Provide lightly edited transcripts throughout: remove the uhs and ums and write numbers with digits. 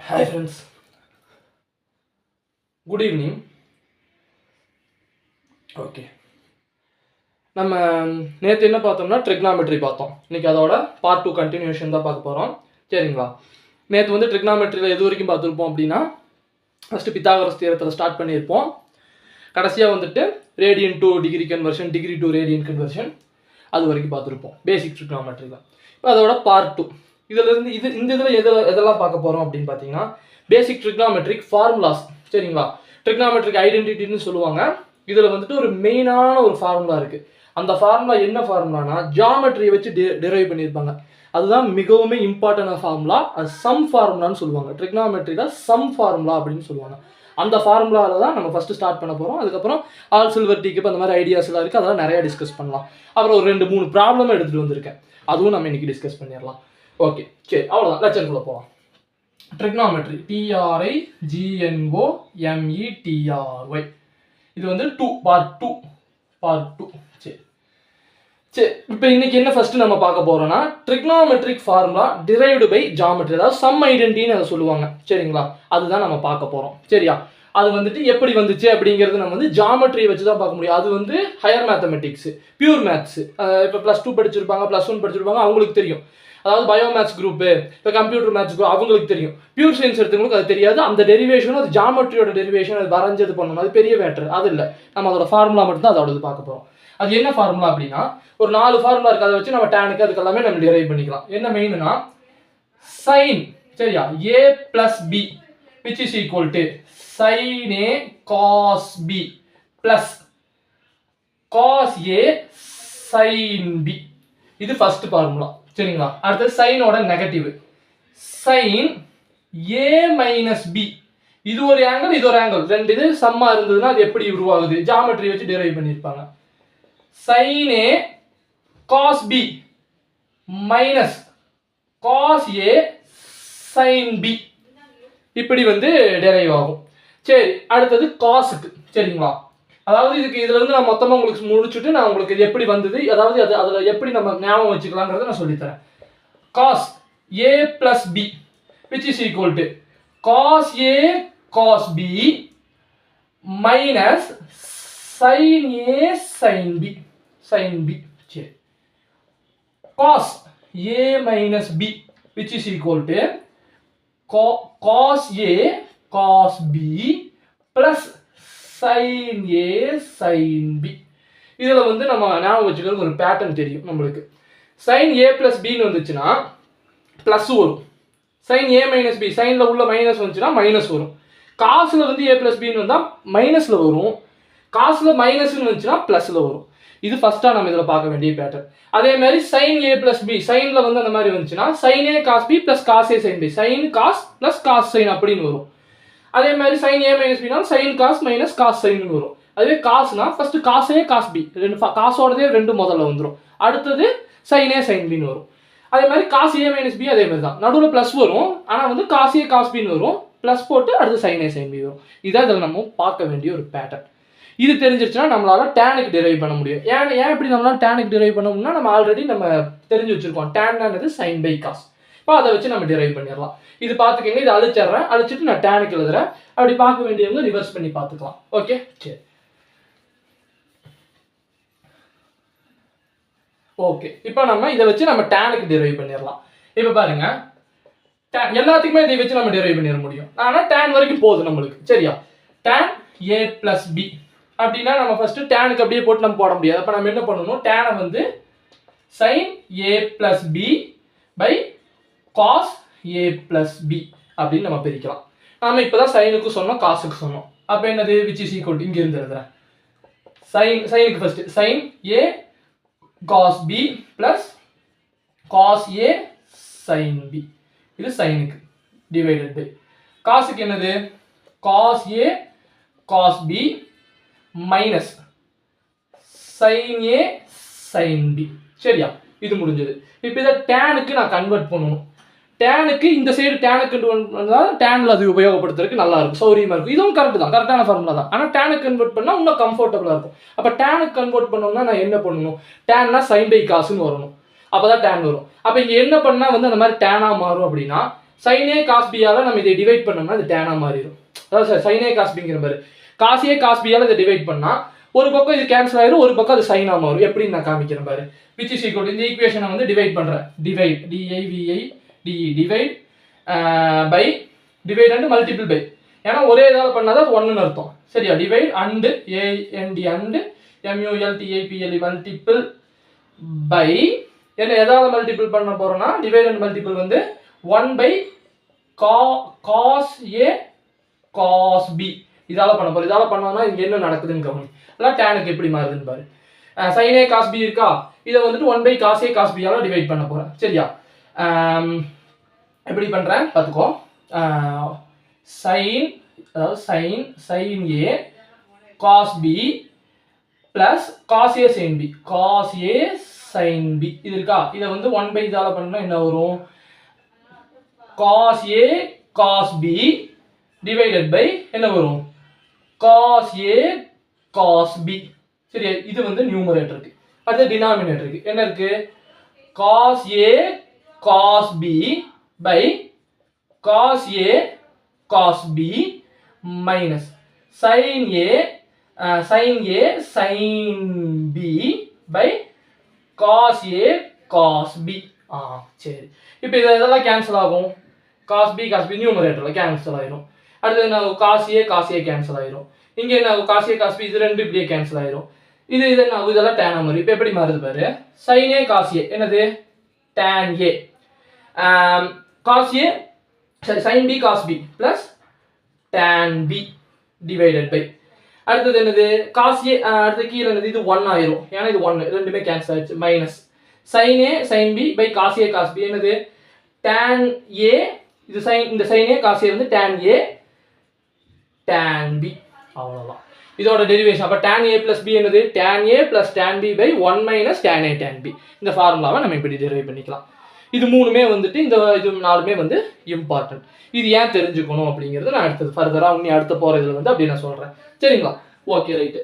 Hi friends, good evening. Okay, நம்ம நேற்று என்ன பார்த்தோம்னா ட்ரிக்னாமெட்ரி பார்த்தோம். இன்றைக்கி அதோட பார்ட் 2 கண்டினியூஷன் தான் பார்க்க போகிறோம். சரிங்களா? நேற்று வந்து ட்ரிக்னாமெட்ரியில் எது வரைக்கும் பார்த்துருப்போம் அப்படின்னா, ஃபஸ்ட்டு பித்தாகரஸ் தியரத்தில் ஸ்டார்ட் பண்ணியிருப்போம். கடைசியாக வந்துட்டு radian to degree conversion, degree to radian conversion, அது வரைக்கும் பார்த்துருப்போம் பேசிக் ட்ரிக்னாமெட்ரியில். இப்போ அதோட பார்ட் 2 இதிலிருந்து இந்த இதில் எதெல்லாம் பார்க்க போகிறோம் அப்படின்னு பார்த்தீங்கன்னா, பேசிக் ட்ரிக்னாமெட்ரிக் ஃபார்முலாஸ். சரிங்களா? ட்ரிக்னாமெட்ரிக் ஐடென்டிட்டின்னு சொல்லுவாங்க. இதில் வந்துட்டு ஒரு மெயினான ஒரு ஃபார்முலா இருக்குது. அந்த ஃபார்முலா என்ன ஃபார்முலானா, ஜியாமெட்ரியை வச்சு டெரைவ் பண்ணியிருப்பாங்க. அதுதான் மிகவும் இம்பார்ட்டன்டான ஃபார்முலா. அது சம் ஃபார்முலான்னு சொல்லுவாங்க. ட்ரிக்னாமெட்ரியில் சம் ஃபார்முலா அப்படின்னு சொல்லுவாங்க. அந்த ஃபார்முலாவில் தான் நம்ம ஃபஸ்ட்டு ஸ்டார்ட் பண்ண போகிறோம். அதுக்கப்புறம் ஆல் சில்வர் டீக்கு அந்த மாதிரி ஐடியாஸ்லாம் இருக்குது. அதெல்லாம் நிறையா டிஸ்கஸ் பண்ணலாம். அப்புறம் ஒரு 2-3 ப்ராப்ளம் எடுத்துகிட்டு வந்திருக்கேன். அதுவும் நம்ம இன்றைக்கி டிஸ்கஸ் பண்ணிடலாம். ஓகே, சரி, அவ்வளோதான். லெக்சருக்குள்ள போகலாம். ட்ரிக்னாமெட்ரி, TRIGNOMETRY, இது வந்து பார்ட் டூ. சரி சரி இப்போ இன்னைக்கு என்ன ஃபர்ஸ்ட் நம்ம பார்க்க போறோம்னா, trigonometric formula derived by geometry, அதாவது சம் ஐடென்டிட்டின்னு அதை சொல்லுவாங்க. சரிங்களா? அதுதான் நம்ம பார்க்க போறோம். சரியா? அது வந்துட்டு எப்படி வந்துச்சு அப்படிங்கிறது நம்ம வந்து ஜியாமெட்ரியை வச்சு தான் பார்க்க முடியும். அது வந்து ஹையர் மேத்தமெட்டிக்ஸ், பியூர் மேத்ஸ். இப்போ +2 படிச்சிருப்பாங்க, +1 படிச்சிருப்பாங்க, அவங்களுக்கு தெரியும். அதாவது பயோ மேத்ஸ் குரூப்பு, இப்போ கம்ப்யூட்டர் மேத்ஸ் குரூப், அவங்களுக்கு தெரியும். பியூர் சயின்ஸ் எடுத்தவங்களுக்கு அது தெரியாது. அந்த டெரிவேஷனும் அது ஜியாமெட்ரியோட டெரிவேஷன், அது வரைஞ்சது பண்ணணும், அது பெரிய மேட்ரு. அது இல்லை, நம்ம அதோட ஃபார்முலா மட்டும் தான் அதோட பார்க்க போகிறோம். அது என்ன ஃபார்முலா அப்படின்னா, ஒரு 4 ஃபார்முலா இருக்குது. அதை வச்சு நம்ம டேனுக்கு அதுக்கு எல்லாமே நம்ம டிரைவ் பண்ணிக்கலாம். என்ன மெயின்னா, சைன், சரியா, A + B which is equal to sin A cos B plus cos A sin B. இது ஃபர்ஸ்ட் ஃபார்முலா. சரிங்களா? அடுத்து சைனோட நெகட்டிவ், சைன் A - B. இது ஒரு ஆங்கிள், இது ஒரு ஆங்கிள், ரெண்டு இது சம்மா இருந்ததுன்னா அது எப்படி உருவாகுது, ஜியாமெட்ரி வச்சு டிரைவ் பண்ணியிருப்பாங்க. sin A cos B minus cos A sin B, இப்படி வந்து டெரைவ் ஆகும். சரி, அடுத்தது காசுக்கு. சரிங்களா? அதாவது இதுல இருந்து நான் மொத்தமாக உங்களுக்கு முடிச்சுட்டு நான் உங்களுக்கு இது எப்படி வந்தது, அதாவது அதில் எப்படி நம்ம ஞாபகம் வச்சுக்கலாங்கிறத நான் சொல்லித்தரேன். cos A + B which is equal to cos A cos B minus sin A sin B sin B. சரி, cos A minus B which is equal to cos A cos B plus sin A sin B. இதில் வந்து நம்ம ஞாபகம் வச்சுக்கிறது ஒரு pattern தெரியும் நம்மளுக்கு. sin A + B வந்துச்சுன்னா ப்ளஸ் வரும். sin A - B, சைனில் உள்ள மைனஸ் வந்துச்சுன்னா மைனஸ் வரும். காசில் வந்து A + B வந்தால் மைனஸில் வரும். காசில் மைனஸ்ன்னு வந்துச்சுன்னா ப்ளஸில் வரும். இது ஃபர்ஸ்ட்டாக நம்ம இதில் பார்க்க வேண்டிய பேட்டர்ன். அதே மாதிரி sin A + B, சைனில் வந்து அந்த மாதிரி வந்துச்சுன்னா sin A cos B + cos A sin B, sin cos + cos sin அப்படின்னு வரும். அதே மாதிரி sin A - B னாலும் sin cos - cos sin வரும். அதுவே காசுனா first cos A cos B, ரெண்டு காசோடதே ரெண்டு முதல்ல வந்துடும். அடுத்தது sin A sin B வரும். அதே மாதிரி cos A - B அதே மாதிரி தான், நடுவில் ப்ளஸ் வரும். ஆனால் வந்து cos A cos B வரும், ப்ளஸ் போட்டு அடுத்து sin A sin B வரும். இதான் இதில் நம்ம பார்க்க வேண்டிய ஒரு பேட்டர்ன். இது தெரிஞ்சிருச்சுன்னா நம்மளால டேனுக்கு டிரைவ் பண்ண முடியும். ஏன் இப்படி நம்மளால டேனுக்கு டிரைவ் பண்ண முடியும்னா, நம்ம ஆல்ரெடி நம்ம தெரிஞ்சு வச்சிருக்கோம், டேன்றது sin by cos. இப்போ அதை வச்சு நம்ம டிரைவ் பண்ணிடலாம். இது பார்த்துக்கங்க, இதை அழிச்சிடுறேன், அழிச்சிட்டு நான் டேனுக்கு எழுதுறேன். அப்படி பார்க்க வேண்டியவங்க ரிவர்ஸ் பண்ணி பார்த்துக்கலாம். ஓகே, சரி, ஓகே. இப்போ நம்ம இதை வச்சு நம்ம டேனுக்கு டிரைவ் பண்ணிடலாம். இப்போ பாருங்க, எல்லாத்துக்குமே இதை வச்சு நம்ம டிரைவ் பண்ணிட முடியும். ஆனால் டேன் வரைக்கும் போகுது நம்மளுக்கு. சரியா? tan A + B அப்படின்னா நம்ம ஃபர்ஸ்ட் டேனுக்கு அப்படியே போட்டு நம்ம போட முடியாது. அப்போ நம்ம என்ன பண்ணணும், டேனை வந்து sin A + B by cos A + B அப்படின்னு நம்ம பிரிக்கலாம். நாம இப்போதான் சைனுக்கு சொன்னோம், காசுக்கு சொன்னோம். அப்போ என்னது, which is equal to, இங்க இருந்து எழுதுறேன். சைனுக்கு first sin A cos B plus cos A sin B, இது சைனுக்கு டிவைடட் பை காசுக்கு என்னது, cos A cos B minus sin A sin B. சரியா? இது முடிஞ்சது. இப்போ இதை டேனுக்கு நான் கன்வெர்ட் பண்ணணும். டேனுக்கு இந்த சைடு டேனுக்கு கன்வெர்ட் பண்ணால் டேனில் அது உபயோகப்படுத்துறதுக்கு நல்லா இருக்கும், சௌரியமாக இருக்கும். இதுவும் கரெக்ட் தான், கரெக்டான ஃபார்முலா தான். ஆனால் டேனுக்கு கன்வெர்ட் பண்ணால் இன்னும் கம்ஃபர்டபுளாக இருக்கும். அப்போ டேனுக்கு கன்வெர்ட் பண்ணணும்னா நான் என்ன பண்ணணும், டேன்னா sin by cosன்னு வரணும். அப்போ தான் டேன் வரும். அப்போ இங்கே என்ன பண்ணால் வந்து அந்த மாதிரி டேனாக மாறும் அப்படின்னா, sin a cos b ஆல நம்ம இதை டிவைட் பண்ணோம்னா இது tan ஆ மாறிடும். அதாவது சார் sin a cos bங்கிற மாதிரி cos a cos b ஆல இதை டிவைட் பண்ணா ஒரு பக்கம் இது கேன்சல் ஆயிரும், ஒரு பக்கம் அது sin ஆ மாறும். எப்படி நான் காமிக்கிறேன் பாரு. which is equal to இந்த ஈக்குவேஷனை வந்து டிவைட் பண்றேன். divide divide by divide and multiple by. ஏன்னா ஒரே இதால பண்ணாதான் அது 1ன்னு அர்த்தம். சரியா? divide and and multiple multiple by என்ன எதால மல்டிபிள் பண்ண போறோம்னா divide and multiple வந்து 1 by cos a cos b இதால பண்ண போறோம். இதால பண்ணோம்னா இங்க என்ன நடக்குதுன்னு கவனி. அதான் tan க்கு எப்படி மாறுதுன்னு பாரு. sin a cos b இருக்கா, இதை வந்துட்டு 1 by cos a cos b ஆல டிவைட் பண்ண போறேன். சரியா? எப்படி பண்றேன் பாத்துக்கோ. sin அதாவது sin a cos b plus cos a sin b sin b இது இருக்கா, இதை வந்து 1 by இதால பண்ணா என்ன வரும், cos a cos b divided by என்ன வரும், cos a cos b. சரியா? இது வந்து நியூமரேட்டருக்கு. அடுத்து டினாமினேட்டருக்கு என்ன இருக்கு, cos a cos b by cos a cos b minus sin a sin b by cos a cos b. சரி, இப்போ இதெல்லாம் கேன்சல் ஆகும். cos b நியூமரேட்டர்ல கேன்சல் ஆயிரும். அடுத்து என்ன, cos a கேன்சல் ஆயிரும். இங்க என்ன, cos a cos b இது ரெண்டு இப்படியே கேன்சல் ஆயிரும். இது என்ன, இதெல்லாம் tan மாதிரி. இப்போ எப்படி மாறுது பாரு. sin a cos a என்னது, tan a cos a சரி sin b cos b plus tan b divided by அடுத்தது என்னது, cos a அடுத்து கீழ என்னது, இது 1 ஆயிரும். ஏன்னா இது 1 ரெண்டுமே கேன்சல் ஆயிடுச்சு. Minus sin a sin b by cos a cos b என்னது, tan a இது sin இந்த sin a cos a வந்து tan a tan b. அவ்வளவுதான் இதோட டெரிவேஷன். அப்ப tan a plus b என்னது, tan a plus tan b by 1 minus tan a tan b. இந்த ஃபார்முலாவை நம்ம இப்படி டெரைவ் பண்ணிக்கலாம். இது மூணுமே வந்துட்டு இந்த இது நாலுமே வந்து இம்பார்ட்டன்ட். இது ஏன் தெரிஞ்சுக்கணும் அப்படிங்கிறது நான் அடுத்தது ஃபர்தரா அடுத்த போற இதுல வந்து அப்படி நான் சொல்றேன். சரிங்களா? Okay right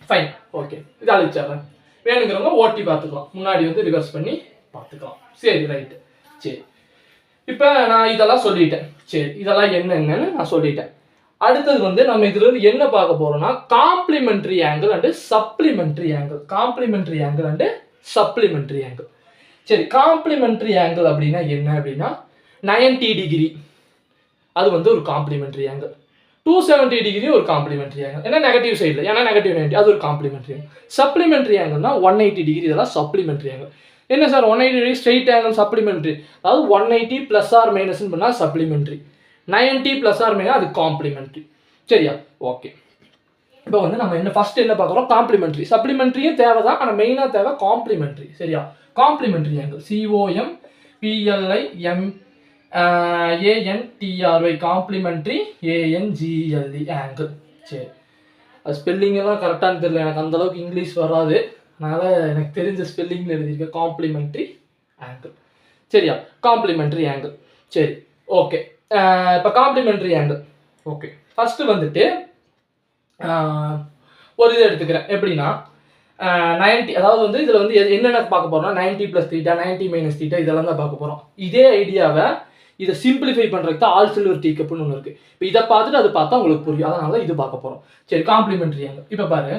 fine. ஓகே இது அழிச்சிடுறேன். வேணுங்கிறவங்க ஓட்டி பார்த்துக்கலாம், முன்னாடி வந்து ரிவர்ஸ் பண்ணி பார்த்துக்கலாம். சரி ரைட்டு. சரி, இப்போ நான் இதெல்லாம் சொல்லிட்டேன். சரி, இதெல்லாம் என்னன்னு நான் சொல்லிட்டேன். அடுத்தது வந்து நம்ம இதுல இருந்து என்ன பார்க்க போறோம்னா complementary angle and supplementary angle. Complementary angle and supplementary angle. சரி, காம்ப்ளிமெண்டரி ஆங்கிள் அப்படின்னா என்ன அப்படின்னா 90 டிகிரி அது வந்து ஒரு காம்ப்ளிமெண்டரி ஆங்கிள். 270 டிகிரி ஒரு காம்ப்ளிமெண்டரி ஆங்கிள். ஏன்னா நெகட்டிவ் சைடில், ஏன்னா நெகட்டிவ் 90 அது ஒரு காம்ப்ளிமெண்டரி ஆங்கிள். சப்ளிமெண்டரி ஆங்கிள்னா 180 டிகிரி இதெல்லாம் சப்ளிமெண்டரி ஆங்கிள். என்ன sir 180 degree straight angle supplementary, அதாவது 180 ப்ளஸ் ஆர் மைனஸ்ன்னு பண்ணால் சப்ளிமெண்டரி, 90 ப்ளஸ் ஆர் மைனஸ் அது காம்ப்ளிமெண்டரி. சரியா? ஓகே, இப்போ வந்து நம்ம என்ன ஃபர்ஸ்ட் என்ன பார்க்குறோம், காம்ப்ளிமெண்டரி. சப்ளிமெண்டரியும் தேவை தான், ஆனால் மெயினாக தேவை காம்ப்ளிமெண்டரி. சரியா? Complementary angle COMPLIMANTRY complementary ANGLE angle. சரி, அது ஸ்பெல்லிங் எல்லாம் கரெக்டானு தெரியல, எனக்கு அந்த அளவுக்கு இங்கிலீஷ் வராது, அதனால் எனக்கு தெரிஞ்ச ஸ்பெல்லிங்கில் எழுதியிருக்கேன் காம்ப்ளிமெண்டரி ஆங்கிள். சரியா? Complementary angle. சரி ஓகே, இப்போ காம்ப்ளிமெண்டரி ஆங்கிள். ஓகே, ஃபஸ்ட்டு வந்துட்டு ஒரு இதை எடுத்துக்கிறேன். எப்படின்னா 90, அதாவது வந்து இதில் வந்து என்னென்ன பார்க்க போகிறோம்னா 90 + θ 90 - θ இதெல்லாம் தான் பார்க்க போகிறோம். இதே ஐடியாவை இதை சிம்பிளிஃபை பண்ணுறதுக்கு தான் ஆல் சில்வர் டீ கப்னு ஒன்று இருக்குது. இப்போ இதை பார்த்துட்டு அதை பார்த்தா உங்களுக்கு புரியும், அதனால இது பார்க்க போகிறோம். சரி, காம்ப்ளிமெண்டரி ஆங்கிள். இப்போ பாரு,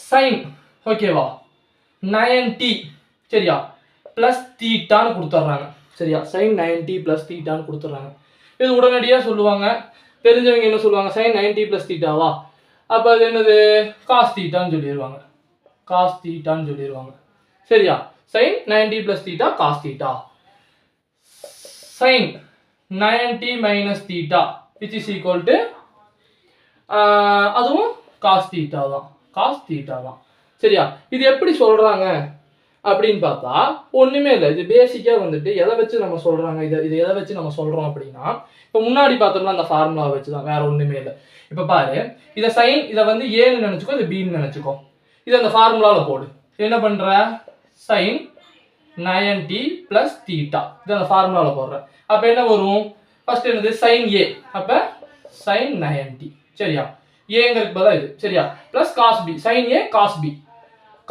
சைன் ஓகேவா 90 சரியா ப்ளஸ் தீட்டான்னு கொடுத்துட்றாங்க. சரியா? சைன் 90 + θன்னு கொடுத்துட்றாங்க. இது உடனடியாக சொல்லுவாங்க, தெரிஞ்சவங்க என்ன சொல்லுவாங்க, சைன் 90 + θவா, அப்போ அது என்னது காஸ் தீட்டான்னு சொல்லிடுவாங்க. காஸ் தீட்டான்னு சொல்லிடுவாங்க. சரியா? Sign 90 + θ cos theta. Sine 90 - θ which is equal to அதுவும் காஸ் தீட்டா தான். காஸ் தீட்டா தான். சரியா? இது எப்படி சொல்றாங்க அப்படின்னு பார்த்தா ஒண்ணுமே இல்லை. இது பேசிக்கா வந்துட்டு எதை வச்சு நம்ம சொல்றாங்க, இது எதை வச்சு நம்ம சொல்றோம் அப்படின்னா, இப்போ முன்னாடி பார்த்தோம்னா அந்த ஃபார்முலாவை வச்சு தான், வேற ஒண்ணுமே இல்லை. இப்போ பாரு, இதை சைன் இதை வந்து ஏன்னு நினைச்சுக்கோ, இது பின்னு நினைச்சுக்கோ. இதை அந்த ஃபார்முலாவில் போடு. என்ன பண்ற, சைன் 90 + θ இதை அந்த ஃபார்முலாவில் போடுறேன். அப்போ என்ன வரும், ஃபர்ஸ்ட் என்னது சைன் ஏ, அப்போ சைன் 90. சரியா? ஏங்கிறதுக்கு பதிலாக இது. சரியா? Plus cos B, sine A cos B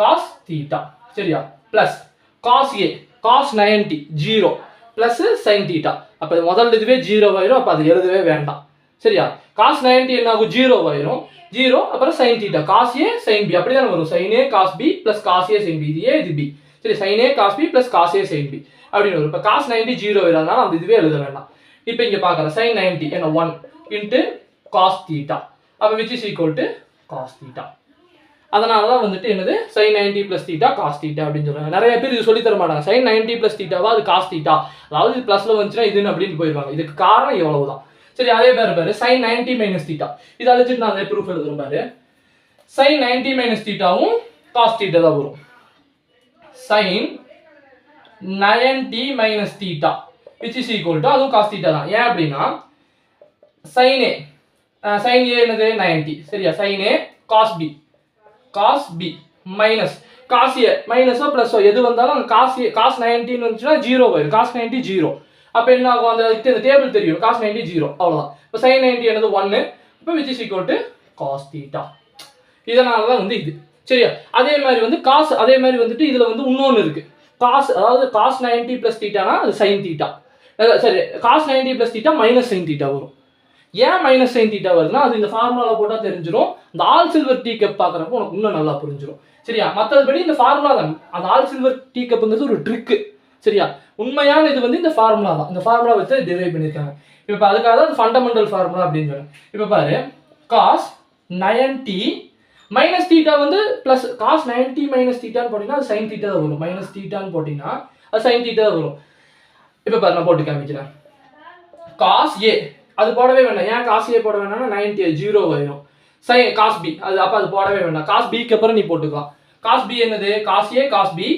cos theta. சரியா? Plus cos A cos 90 0 plus sine theta. அப்போ முதல் இதுவே 0 ஆயிரும். அப்போ அது எழுதவே வேண்டாம். சரியா? காஸ் 90 என்ன ஆகும்? 0 ஆயிரும். 0 அப்புறம் sine theta cos A sign B அப்படி தானே வரும். Sine A cos B plus cos A sign B. இது ஏ இது பி. சரி, sine A cos B plus cos A sign B அப்படின்னு வரும். இப்போ காஸ் 90 0 ஆயிரதுனால அந்த இதுவே எழுத வேண்டாம். இப்போ இங்கே பார்க்குறேன் சைன் 90 என்ன 1 இன்ட்டு காஸ் தீட்டா. அப்போ which is equal to cos theta. அதனால தான் வந்துட்டு என்னது sine 90 plus theta cos theta அப்படின்னு சொல்லுவாங்க. நிறைய பேர் இது சொல்லி தர மாட்டாங்க. சைன் 90 ப்ளஸ் தீட்டாவா அது காஸ் தீட்டா, அதாவது இது ப்ளஸ்ல வந்துச்சுன்னா இதுன்னு அப்படின்னு போயிருவாங்க. இதுக்கு காரணம் எவ்வளவுதான். சரி, அதே பாரு சைன் 90 மைனஸ் தீட்டா இதை அழைச்சிட்டு நான் அதே ப்ரூஃப் எழுதுறேன் பாரு. சைன் 90 மைனஸ் தீட்டாவும் காஸ் தீட்டா தான் வரும். Sine 90 minus theta which is equal to அதுவும் காஸ் தீட்டா தான். ஏன் அப்படின்னா சைன் ஏ என்னது 90. சரியா? Sine A cos B minus cos A மைனஸோ ப்ளஸோ எது வந்தாலும் அந்த காஸ் 90 வந்துச்சுன்னா 0 ஆயிரும். காஸ் 90 0. அப்போ என்ன ஆகும்? அந்த டேபிள் தெரியும். காஸ் 90 0 அவ்வளோதான். இப்போ சைன் 90 என்னது 1. இப்போ which is equal to cos theta. இதனால தான் வந்து இது. சரியா? அதே மாதிரி வந்து காஸ் அதே மாதிரி வந்துட்டு இதில் வந்து இன்னொன்று இருக்கு. காஸ் அதாவது காஸ் 90 ப்ளஸ் தீட்டானா அது சைன் தீட்டா. சரி, cos 90 plus theta minus sign theta வரும். ஏன் மைனஸ் சைன் தீட்டா வருதுன்னா அது இந்த ஃபார்முலாவில் போட்டால் தெரிஞ்சிடும். இந்த ஆல் சில்வர் டீ கப் பார்க்குறப்போ உனக்கு இன்னும் நல்லா புரிஞ்சிடும். சரியா? மற்றபடி இந்த ஃபார்முலா தான். அந்த ஆல் சில்வர் டீ கப்புங்கிறது ஒரு ட்ரிக்கு. சரியா? உண்மையான இது வந்து இந்த ஃபார்முலா தான். இந்த ஃபார்முலா வச்சு டிரைவ் பண்ணியிருக்காங்க. இப்போ அதுக்காக தான் ஃபண்டமெண்டல் ஃபார்முலா அப்படின்னு சொல்லுவேன். இப்போ பாரு காஸ் 90 மைனஸ் தீட்டா வந்து ப்ளஸ் காஸ் 90 மைனஸ் தீட்டான்னு போட்டிங்கன்னா அது சைன் தீட்டா தான் வரும். மைனஸ் தீட்டான்னு போட்டிங்கன்னா அது சைன் தீட்டா தான் வரும். இப்போ பாரு நான் போட்டு காமிக்கிறேன். காஸ் ஏ அது போடவே வேண்டாம். ஏன் காஸ் ஏ போட வேண்டாம்னா 90 0 ஆயிரும். சைன் காஸ் பி அப்போ அது போடவே வேண்டாம். காஸ் பிக்கு அப்புறம் நீ போட்டுக்கலாம். காஸ் பி என்னது? Cos A cos B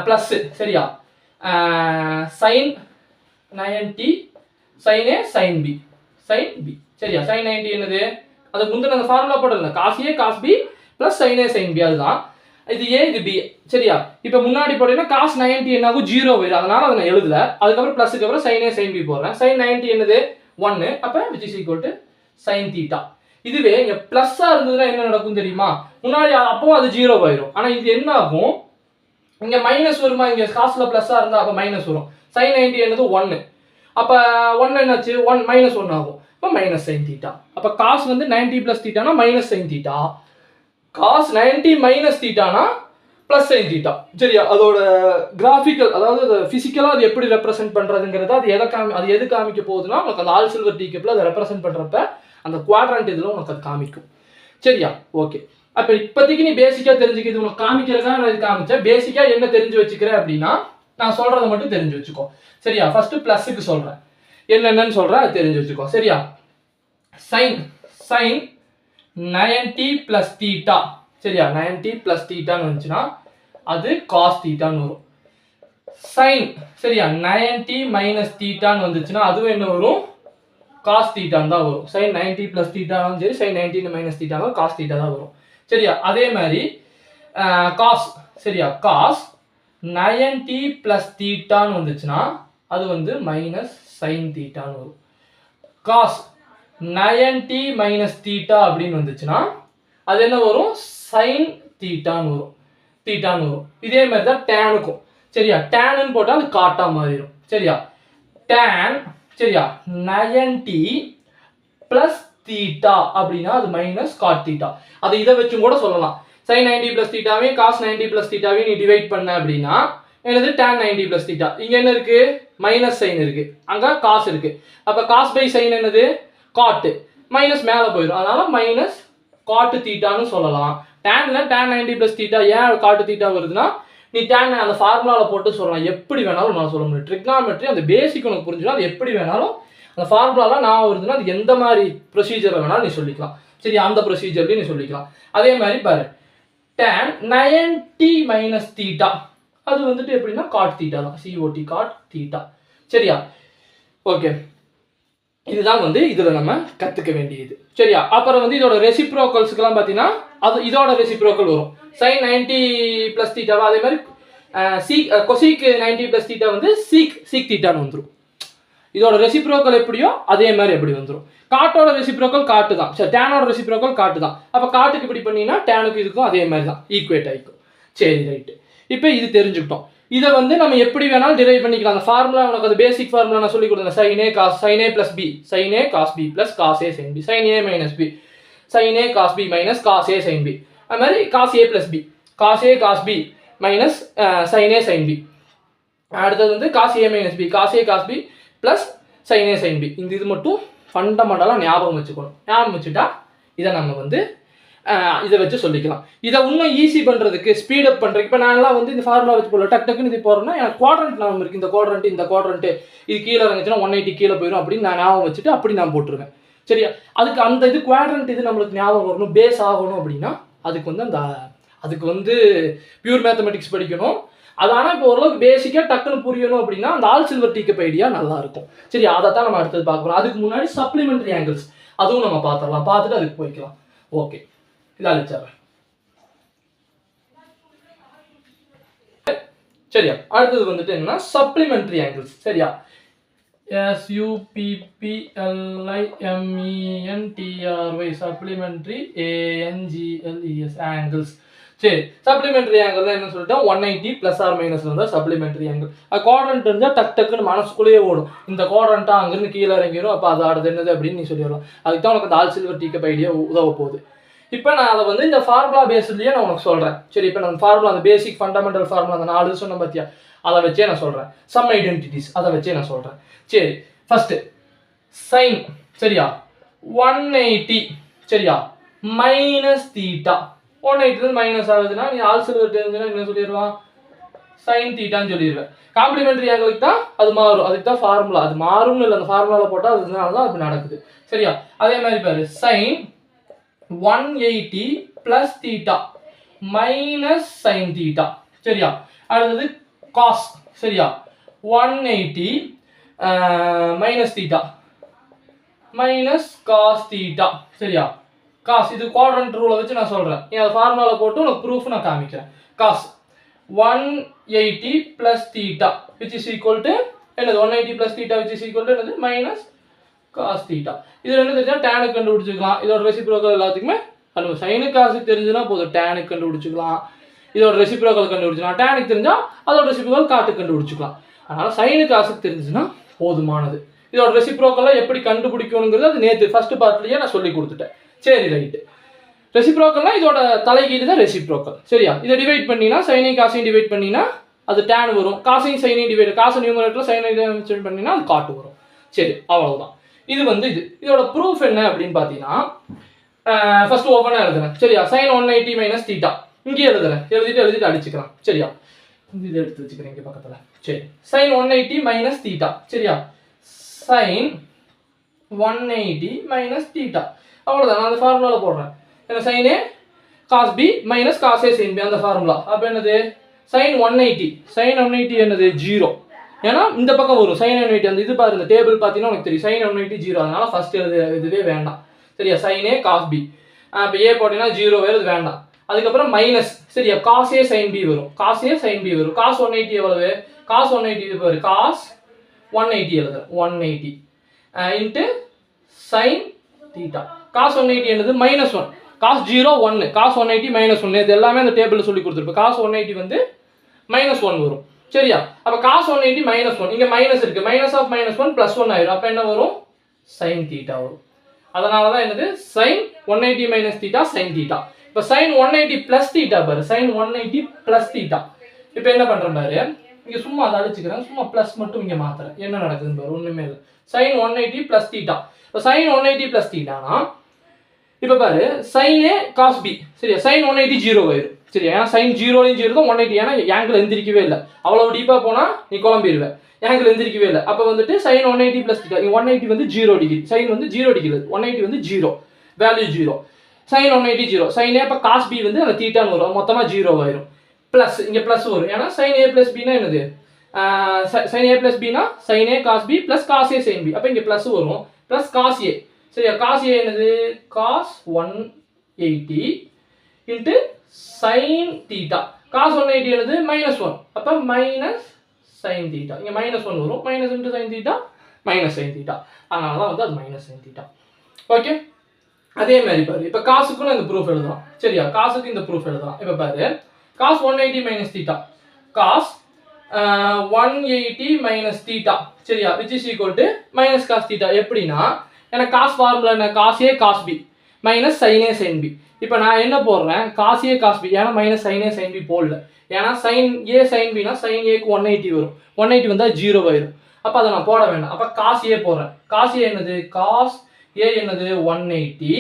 plus. சரியா? Sign 90 sin A sign B சரியா? சைன் 90 என்னது? அது முந்தின அந்த ஃபார்முலா போடல. Cos A cos B plus sin A sign B அதுதான். இது ஏ இது பி. சரியா? இப்போ முன்னாடி போட்டீங்கன்னா காஸ் 90 என்ன ஆகும்? 0 ஆயிரும். அதனால அதை நான் எழுதல. அதுக்கப்புறம் ப்ளஸுக்கு அப்புறம் சைன் ஏ சைன் பி போடுறேன். சைன் 90 என்னது 1. அப்போ which is equal to sine theta. இதுவே இங்கே ப்ளஸ்ஸாக இருந்ததுன்னா என்ன நடக்கும் தெரியுமா? முன்னாடி அப்பவும் அது 0 ஆயிரும். ஆனால் இது என்ன ஆகும்? இங்கே மைனஸ் வருமா? இங்கே காசில் ப்ளஸ்ஸாக இருந்தால் அப்போ மைனஸ் வரும். சைன் 90 என்னது 1. அப்போ 1 என்னாச்சு? 1 மைனஸ் 1 ஆகும். இப்போ மைனஸ் சைன் தீட்டா. அப்போ காஸ் வந்து 90 ப்ளஸ் தீட்டானா minus sign theta. Cos 90 minus தீட்டானா ப்ளஸ் சைன் தீட்டா. சரியா? அதோட கிராஃபிக்கல் அதாவது ஃபிசிக்கலாக அது எப்படி ரெப்ரசென்ட் பண்ணுறதுங்கிறத அது எது காமிக்க போகுதுன்னா உனக்கு அந்த ஆல் சில்வர் டீ கப்பில் அதை ரெப்ரசென்ட் பண்ணுறப்ப அந்த குவாட்ரண்ட் இதில் உனக்கு அது காமிக்கும். சரியா? ஓகே. அப்போ இப்போதைக்கு நீ பேசிக்காக தெரிஞ்சுக்கிறது உனக்கு காமிக்கிறதா நான் இது காமிச்சேன். பேசிக்காக என்ன தெரிஞ்சு வச்சுக்கிறேன் அப்படின்னா நான் சொல்கிறத மட்டும் தெரிஞ்சு வச்சுக்கோ. சரியா? ஃபஸ்ட்டு ப்ளஸுக்கு சொல்கிறேன். என்னென்னு சொல்கிறேன் அது தெரிஞ்சு வச்சுக்கோ. சரியா? Sign 90 plus theta. சரியா? 90 ப்ளஸ் தீட்டான்னு வந்துச்சுன்னா அது காஸ் தீட்டான்னு வரும். சைன் சரியா 90 மைனஸ் தீட்டான்னு வந்துச்சுன்னா அதுவும் என்ன வரும்? காஸ் தீட்டான்னு தான் வரும். சைன் 90 ப்ளஸ் தீட்டாவும் சரி சைன் 90 மைனஸ் தீட்டாவும் காஸ் தீட்டா தான் வரும். சரியா? அதே மாதிரி காஸ் சரியா காஸ் 90 ப்ளஸ் தீட்டான்னு வந்துச்சுன்னா அது வந்து மைனஸ் சைன் தீட்டான்னு வரும். காஸ் 90 மைனஸ் தீட்டா அப்படின்னு வந்துச்சுன்னா அது என்ன வரும்? சைன் தீட்டான்னு வரும். இதே மாதிரி தான் டேனுக்கும். சரியா? டேனுன்னு போட்டால் அது காட்டா மாறிடும். சரியா? டேன் சரியா 90 ப்ளஸ் தீட்டா அப்படின்னா அது மைனஸ் காட் தீட்டா. அதை இதை வச்சும் கூட சொல்லலாம். சைன் 90 ப்ளஸ் தீட்டாவையும் காஸ் 90 ப்ளஸ் தீட்டாவையும் நீ டிவைட் பண்ண அப்படின்னா என்னது? Tan 90 plus theta. இங்கே என்ன இருக்கு? மைனஸ் சைன் இருக்கு. அங்கே காசு இருக்கு. அப்போ காஸ் பை சைன் என்னது? காட்டு. மைனஸ் மேலே போயிடும். அதனால மைனஸ் காட்டு தீட்டான்னு சொல்லலாம். டேன்ல டேன் 90 ப்ளஸ் தீட்டா ஏன் காட்டு தீட்டா வருதுன்னா நீ டேன் அந்த ஃபார்முலாவில் போட்டு சொல்லலாம். எப்படி வேணாலும் நான் சொல்ல முடியும். ட்ரிக்னாமெட்ரி அந்த பேசிக் உனக்கு புரிஞ்சுன்னா அது எப்படி வேணாலும் அந்த ஃபார்முலாலாம் நான் வருதுன்னா அது எந்த மாதிரி ப்ரொசீஜரை வேணாலும் நீ சொல்லிக்கலாம். சரி? அந்த ப்ரொசீஜர்லையும் நீ சொல்லிக்கலாம். அதே மாதிரி பாரு டேன் 90 மைனஸ் தீட்டா அது வந்துட்டு எப்படின்னா காட் தீட்டா தான். COT God theta. சரியா? ஓகே. இதுதான் வந்து இதில் நம்ம கற்றுக்க வேண்டியது. சரியா? அப்புறம் வந்து இதோட ரெசிப்ரோக்கல்ஸுக்கெல்லாம் பார்த்தீங்கன்னா அது இதோட ரெசிப்ரோக்கல் வரும். சைன் 90 ப்ளஸ் தீட்டாவா அதே மாதிரி கொசீக் 90 ப்ளஸ் தீட்டா வந்து சீக் தீட்டான்னு வந்துடும். இதோட ரெசிப்ரோக்கல் எப்படியோ அதே மாதிரி எப்படி வந்துடும். காட்டோட ரெசிப்ரோக்கல் காட்டு தான். சரி, டேனோட ரெசிப்ரோக்கல் காட்டு தான். அப்போ காட்டுக்கு இப்படி பண்ணினா டேனுக்கு இதுக்கும் அதே மாதிரி தான் ஈக்குவேட் ஆகிக்கும். சரி, ரைட்டு. இப்போ இது தெரிஞ்சுக்கிட்டோம். இதை வந்து நம்ம எப்படி வேணாலும் டிரைவ் பண்ணிக்கலாம். அந்த ஃபார்முலா உனக்கு அது பேசிக் ஃபார்முலா நான் சொல்லி கொடுத்தேன். sin a plus b sin a cos b plus cos a sin b sin a minus b sin a cos b minus cos a sin b. அது மாதிரி cos a plus b cos a cos b minus sin a sin b. அடுத்தது வந்து cos a minus b cos a cos b plus sin a sin b. இந்த இது மட்டும் ஃபண்டமெண்டலாக ஞாபகம் வச்சுக்கணும். ஞாபகம் வச்சுட்டா இதை நம்ம வந்து இதை வச்சு சொல்லிக்கலாம். இதை இன்னும் ஈஸி பண்ணுறதுக்கு ஸ்பீடப் பண்ணுறதுக்கு இப்போ நான்லாம் வந்து இந்த ஃபார்முலா வச்சு போடல, டக் டக்குன்னு இது போகிறோன்னா எனக்கு குவாட்ரண்ட் ஞாபகம் இருக்குது. இந்த குவாட்ரண்ட் இது கீழே இறங்குச்சுன்னா 180 கீழே போயிடும் அப்படின்னு நான் ஞாபகம் வச்சுட்டு அப்படி நான் போட்டுருவேன். சரியா? அதுக்கு அந்த இது குவாட்ரண்ட் இது நம்மளுக்கு ஞாபகம் வரணும், பேஸ் ஆகணும் அப்படின்னா அதுக்கு வந்து அதுக்கு வந்து பியூர் மேத்தமெட்டிக்ஸ் படிக்கணும். அது ஆனால் இப்போ ஓரளவுக்கு பேசிக்காக டக்குன்னு புரியணும் அப்படின்னா அந்த ஆல் சில்வர் டீக்கப் ஐடியா நல்லா இருக்கும். சரி, அதை தான் நம்ம அடுத்தது பார்க்கலாம். அதுக்கு முன்னாடி சப்ளிமெண்ட்ரி ஆங்கிள்ஸ் அதுவும் நம்ம பார்த்துடலாம். பார்த்துட்டு அதுக்கு போய்க்கலாம். ஓகே, இதை அழிச்சிடுறேன். சரியா? அடுத்தது வந்துட்டு என்னன்னா சப்ளிமெண்ட்ரி ஆங்கிள்ஸ். சரியா? SUPPLIMENTRY supplementary ANGLES angles. சரி, சப்ளிமெண்ட்ரி ஆங்கிள் தான் என்ன சொல்லிட்டோம், 180 ப்ளஸ் ஆர் மைனஸ் இருந்தால் சப்ளிமெண்ட்ரி ஆங்கிள். குவாட்ரண்ட் இருந்தால் டக்குன்னு மனசுக்குள்ளேயே ஓடும், இந்த குவாட்ரண்ட்டா அங்கிருந்து கீழே இறங்கிடும், அப்போ அது அடுத்து என்னது அப்படின்னு நீ சொல்லிடலாம். அதுக்கு தான் உனக்கு அந்த ஆல் சில்வர் டீக்கப் ஐடியா உதவ போகுது. இப்போ நான் அதை வந்து இந்த ஃபார்முலா பேஸ்லேயே நான் உனக்கு சொல்கிறேன். சரி, இப்போ நான் ஃபார்முலா அந்த பேசிக் ஃபண்டமெண்டல் ஃபார்முலா அந்த 4 சொன்ன பார்த்தியா, அதை வச்சே நான் சொல்கிறேன். சம் ஐடென்டிட்டிஸ் அதை வச்சே நான் சொல்கிறேன். சரி, ஃபஸ்ட்டு சைன். சரியா? 180 சரியா மைனஸ் தீட்டா. 180 மைனஸ் ஆகுதுன்னா நீ ஆல் சில்வர் தெரிஞ்சுன்னா என்ன சொல்லிடுவான், சைன் தீட்டான்னு சொல்லிடுவேன். காம்ப்ளிமெண்ட்ரி ஆங்கிளுக்கு தான் அது மாறும், அதுக்கு தான் ஃபார்முலா. அது மாறும்னு இல்லை, அந்த ஃபார்முலாவில் போட்டால் அதனால தான் அது நடக்குது. சரியா? அதே மாதிரி பாரு, sin 180 plus theta minus sign theta. சரியா? அடுத்தது காஸ். சரியா? 180 minus theta minus cos theta. சரியா? காஸ் இது குவாட்ரண்ட் ரூலை வச்சு நான் சொல்கிறேன். நீ அதை ஃபார்முலாவில் போட்டு உனக்கு ப்ரூஃப் நான் காமிக்கிறேன். Cos 180 plus theta which is equal to என்னது, 180 plus theta which is equal to என்னது, மைனஸ் காஸ் தீட்டா. இது ரெண்டு தெரிஞ்சா டேனுக்கு கண்டுபிடிச்சிக்கலாம். இதோட ரெசிப்ரோக்கல் எல்லாத்துக்குமே கண்டு சைனுக்கு காசுக்கு தெரிஞ்சுன்னா போதும், டேனுக்கு கண்டுபிடிச்சிக்கலாம். இதோட ரெசிப்ரோக்கல் கண்டுபிடிச்சிக்கலாம். டேனுக்கு தெரிஞ்சால் அதோட ரெசிப்ரோக்கல் காட்டுக்கு கண்டுபிடிச்சிக்கலாம். அதனால் சைனுக்கு காசுக்கு தெரிஞ்சுன்னா போதுமானது. இதோட ரெசிப்ரோக்கெல்லாம் எப்படி கண்டுபிடிக்கணுங்கிறது அது நேற்று ஃபர்ஸ்ட் பார்ட்லேயே நான் சொல்லி கொடுத்துட்டேன். சரி, ரைட்டு. ரெசிப்ரோக்கல்னா இதோட தலைகீழ் தான் ரெசிப்ரோக்கல். சரியா? இதை டிவைட் பண்ணினா சைனையும் காசையும் டிவைட் பண்ணினா அது டேன் வரும். காசையும் சைனையும் டிவைட், காசு நியூமரேட்டர் சைனை டிவைட் பண்ணினா அது காட்டு வரும். சரி, அவ்வளவுதான். இது வந்து இதோட ப்ரூஃப் என்ன அப்படின்னு பார்த்தீங்கன்னா, ஃபர்ஸ்ட் ஓப்பனாக எழுதுறேன். சரியா? சைன் 180 மைனஸ் தீட்டா இங்கே எழுதுறேன். எழுதிட்டு அடிச்சுக்கலாம். சரியா? இது எடுத்து வச்சுக்கிறேன் இங்கே பக்கத்தில். சரி, சைன் 180 மைனஸ் தீட்டா. சரியா? Sin 180 minus theta. அவ்வளோதான். நான் அந்த ஃபார்முலாவில் போடுறேன். என்ன, sin A cos B minus cos A sign B, அந்த ஃபார்முலா. அப்போ என்னது, சைன் 180 என்னது 0. ஏன்னா இந்த பக்கம் வரும் சைன் 180. அந்த இது பாரு, இந்த டேபிள் பார்த்தீங்கன்னா உனக்கு தெரியும் சைன் 180 0. அதனால ஃபர்ஸ்ட் இதுவே வேண்டாம். சரியா? Sine A cos B. இப்போ ஏ போட்டீங்கன்னா 0 வேறு வேண்டாம். அதுக்கப்புறம் மைனஸ். சரியா? காஸ் ஏ சைன் பி வரும். காஸ் ஏ சைன் பி வரும். காஸ் 180 எவ்வளவு, காஸ் 180 பாரு, காஸ் 180 எழுதுறேன். 180 இன்ட்டு சைன் தீட்டா. காஸ் 180 என்னது மைனஸ் 1. Cos 0 1, cos 180 minus 1. இது எல்லாமே அந்த டேபிளில் சொல்லி கொடுத்துருப்பேன். காஸ் 180 வந்து மைனஸ் 1 வரும். சரியா? அப்போ காஸ் 180 மைனஸ் 1, இங்கே மைனஸ் இருக்குது, மைனஸ் ஆஃப் மைனஸ் 1 ப்ளஸ் 1 ஆயிடும். அப்போ என்ன வரும், சைன் தீட்டா வரும். அதனால தான் என்னது, sin 180 minus theta sin theta. இப்போ சைன் 180 ப்ளஸ் தீட்டா பாரு, சைன் 180 ப்ளஸ் தீட்டா. இப்போ என்ன பண்ணுறேன் பாரு, இங்கே சும்மா அதை அடிச்சுக்கிறேன், சும்மா ப்ளஸ் மட்டும் இங்கே மாத்துறேன். என்ன நடக்குதுன்னு பாரு, ஒன்றுமே இல்லை. Sin 180 plus theta. இப்போ சைன் 180 ப்ளஸ் தீட்டானா இப்போ பாரு, சைன் ஏ காஸ் பி. சரியா? சைன் 180 0 ஆயிடும். சரியா? ஏன்னா சைன் 0லையும் 0 தான் 180. ஏன்னா ஆங்கிள் எந்திரிக்கவே இல்லை. அவ்வளோ டீப்பாக போனால் நீ குழம்பிடுவேன். ஆங்கிள் எந்திரிக்கவே இல்லை. அப்போ வந்துட்டு சைன் 180 ப்ளஸ் தீட்டா. 180 வந்து 0 டிகிரி, சைன் வந்து 0 டிகிரி, 180 வந்து 0, வேல்யூ 0. சைன் 180 0. சைன் ஏ இப்போ காஸ் பி வந்து அந்த தீட்டான்னு வரும், மொத்தமாக 0 ஆயிரும். ப்ளஸ் இங்கே ப்ளஸ் வரும். ஏன்னா சைன் ஏ ப்ளஸ் பின்னா என்னது, சைன் ஏ ப்ளஸ் பின்னா sin A cos B plus cos A sign B. அப்போ இங்கே ப்ளஸ் வரும், ப்ளஸ் காஸ் ஏ. சரியா? காஸ் ஏ என்னது, cos 180 into sin theta. Cos 180 என்னது மைனஸ் 1. அப்போ மைனஸ் சைன் தீட்டா. இங்கே மைனஸ் 1 வரும், minus into sin theta minus sign theta. அதனால தான் வந்து அது மைனஸ் சைன் தீட்டா. ஓகே, அதே மாதிரி பாரு, இப்போ காசுக்கும் இந்த ப்ரூஃப் எழுதலாம். சரியா? காசுக்கு இந்த ப்ரூஃப் எழுதலாம். இப்போ பாரு, cos 180 minus theta, cos 180 minus theta சரியா which is equal to minus cos theta. எப்படின்னா எனக்கு காஸ் ஃபார்முலா என்ன, cos A cos B minus sine A sign B. இப்போ நான் என்ன போடுறேன், காஸ் ஏ காஸ் பி, ஏன்னா minus sine A sign B போடல, ஏன்னா சைன் ஏ சைன் பினா சைன் ஏக்கு 180 வரும், 180 வந்தால் 0 ஆயிரும். அப்போ அதை நான் போட வேண்டாம். அப்போ காஸ் ஏ போடுறேன். காஸ் ஏ என்னது, காஸ் ஏ என்னது 180,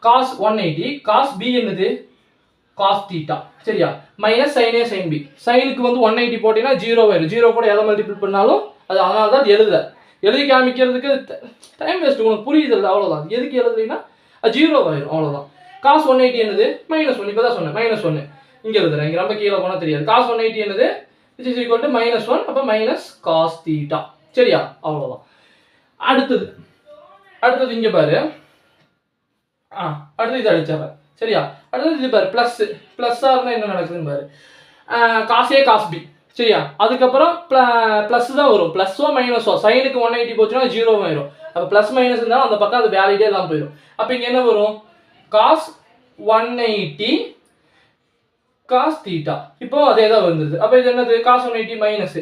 காஸ் 180, காஸ் பி என்னது காஸ் தீட்டா சரியா minus sine A sine B. சைனுக்கு வந்து 180 போட்டீங்கன்னா 0 ஆயிரும். 0 கூட எதை மல்டிபிள் பண்ணாலும் அது, அதனால தான் அது எழுதி காமிக்கிறதுக்கு டைம் வேஸ்ட். உனக்கு புரியுது இல்லை, அவ்வளோதான். எதுக்கு எழுதுறீங்கன்னா அது 0 ஆயிரும், அவ்வளோதான். காஸ் 180 என்னது -1, இப்போ தான் சொன்னேன் -1 இங்கே எழுதுறேன், இங்கே ரொம்ப கீழே போனால் தெரியாது. காஸ் 180 என்னது விச் இஸ் ஈக்குவல் டு -1, அப்போ மைனஸ் காஸ் தீட்டா சரியா அவ்வளோதான். அடுத்தது இங்கே பாரு, அடுத்தது இது அடிச்சாரு சரியா. அடுத்தது இது பாரு ப்ளஸ்ஸாக இருந்தால் என்ன நடக்குதுன்னு பாரு, காஸ் ஏ காஸ் பி சரியா. அதுக்கப்புறம் ப்ளஸ் தான் வரும், ப்ளஸ்ஸோ மைனஸோ. சைனுக்கு 180 போச்சுன்னா 0 ஆயிரும். அப்போ ப்ளஸ் மைனஸ் இருந்தாலும் அந்த பக்கம் அது வேலிடே தான் போயிடும். அப்போ இங்கே என்ன வரும், காஸ் 180 காஸ் தீட்டா. இப்போ அதே தான் வந்தது. அப்போ இது என்னது, காஸ் 180 மைனஸ்,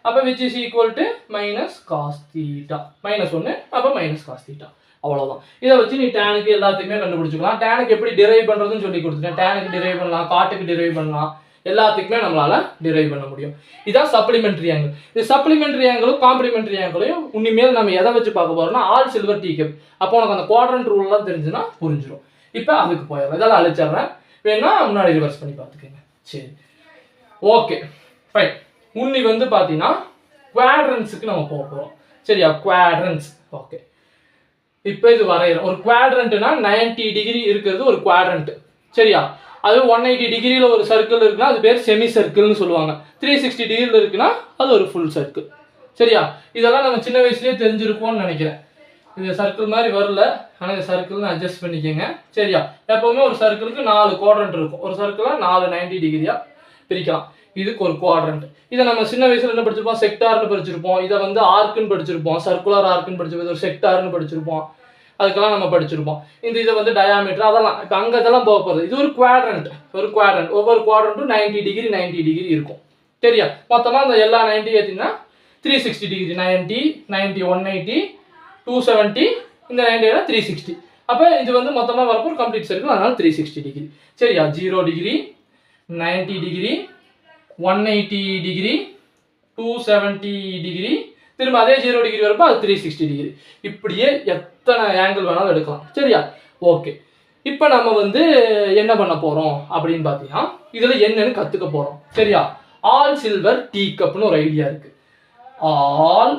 அப்போ which is equal to minus cos theta, -1 அப்போ மைனஸ் காஸ் தீட்டா அவ்வளோதான். இதை வச்சு நீ டேனுக்கு எல்லாத்துக்குமே கண்டுபிடிச்சிக்கலாம். டேனுக்கு எப்படி டிரைவ் பண்ணுறதுன்னு சொல்லி கொடுத்துட்டேன். டேனுக்கு டிரைவ் பண்ணலாம், காட்டுக்கு டிரைவ் பண்ணலாம், எல்லாத்துக்குமே நம்மளால டிரைவ் பண்ண முடியும். இதான் சப்ளிமெண்ட்ரி ஆங்கிள். இது சப்ளிமெண்ட்ரி ஆங்கிளும் காம்ப்ளிமெண்ட்ரி ஆங்கிளையும் உண்மையில் நம்ம எதை வச்சு பார்க்க போறோம்னா ஆல் சில்வர் டீ கப். அப்போ உனக்கு அந்த குவாட்ரண்ட் ரூல்லாம் தெரிஞ்சுன்னா புரிஞ்சிடும். இப்போ அதுக்கு போயிடலாம். இதெல்லாம் அழிச்சிடுறேன், வேணா முன்னாடி ரிவர்ஸ் பண்ணி பார்த்துக்கோங்க. சரி ஓகே ஃபைன். உன்னி வந்து பார்த்தீங்கன்னா குவாட்ரன்ஸுக்கு நம்ம போக போகிறோம் சரியா. Quatrains okay. இப்போ இது வரைகிறோம். ஒரு குவாட்ரண்ட்னா 90 டிகிரி இருக்கிறது ஒரு குவாட்ரண்ட் சரியா. அது 180 டிகிரியில் ஒரு சர்க்கிள் இருக்குன்னா அது பேர் செமி சர்க்கிள்னு சொல்லுவாங்க. 360 டிகிரியில் இருக்குன்னா அது ஒரு ஃபுல் சர்க்கிள் சரியா. இதெல்லாம் நம்ம சின்ன வயசுலேயே தெரிஞ்சிருப்போம்னு நினைக்கிறேன். இது சர்க்கிள் மாதிரி வரல, ஆனால் இந்த சர்க்கிள்னு அட்ஜஸ்ட் பண்ணிக்கோங்க சரியா. எப்போவுமே ஒரு சர்க்கிளுக்கு 4 குவாட்ரண்ட் இருக்கும். ஒரு சர்க்கிளாக 4 90 டிகிரியாக பிரிக்கலாம். இதுக்கு ஒரு குவாட்ரண்ட். இதை நம்ம சின்ன வயசுல என்ன படிச்சிருப்போம், செக்டார்னு படிச்சிருப்போம். இதை வந்து ஆர்க்குன்னு படிச்சிருப்போம், சர்க்குலர் ஆர்க்குன்னு படிச்சிருப்போம், இது ஒரு செக்டார்னு படிச்சிருப்போம். அதுக்கெல்லாம் நம்ம படிச்சிருப்போம். இதை வந்து டயாமீட்டர் அதெல்லாம் இப்போ அங்கே இதெல்லாம் போக போகிறது. இது ஒரு குவாட்ரண்ட். ஒவ்வொரு குவாட்ரண்ட்டும் 90 டிகிரி இருக்கும் சரியா. மொத்தமாக இந்த எல்லா 90 ஏற்றிங்கன்னா 360 டிகிரி, 90 180 270, இந்த 90 360. அப்போ இது வந்து மொத்தமாக வரப்போ ஒரு கம்ப்ளீட் சர்க்கிள், அதனால 360 டிகிரி சரியா. 0 டிகிரி, 90 டிகிரி, 180 டிகிரி, 270 டிகிரி, திரும்ப அதே 0 டிகிரி வரப்போ அது 360 டிகிரி. இப்படியே எத்தனை ஆங்கிள் வேணாலும் எடுக்கலாம் சரியா. ஓகே, இப்போ நம்ம வந்து என்ன பண்ண போகிறோம் அப்படின்னு பார்த்தீங்கன்னா இதில் என்னன்னு கற்றுக்க போகிறோம் சரியா. ஆல் சில்வர் டீ கப்னு ஒரு ஐடியா இருக்குது. All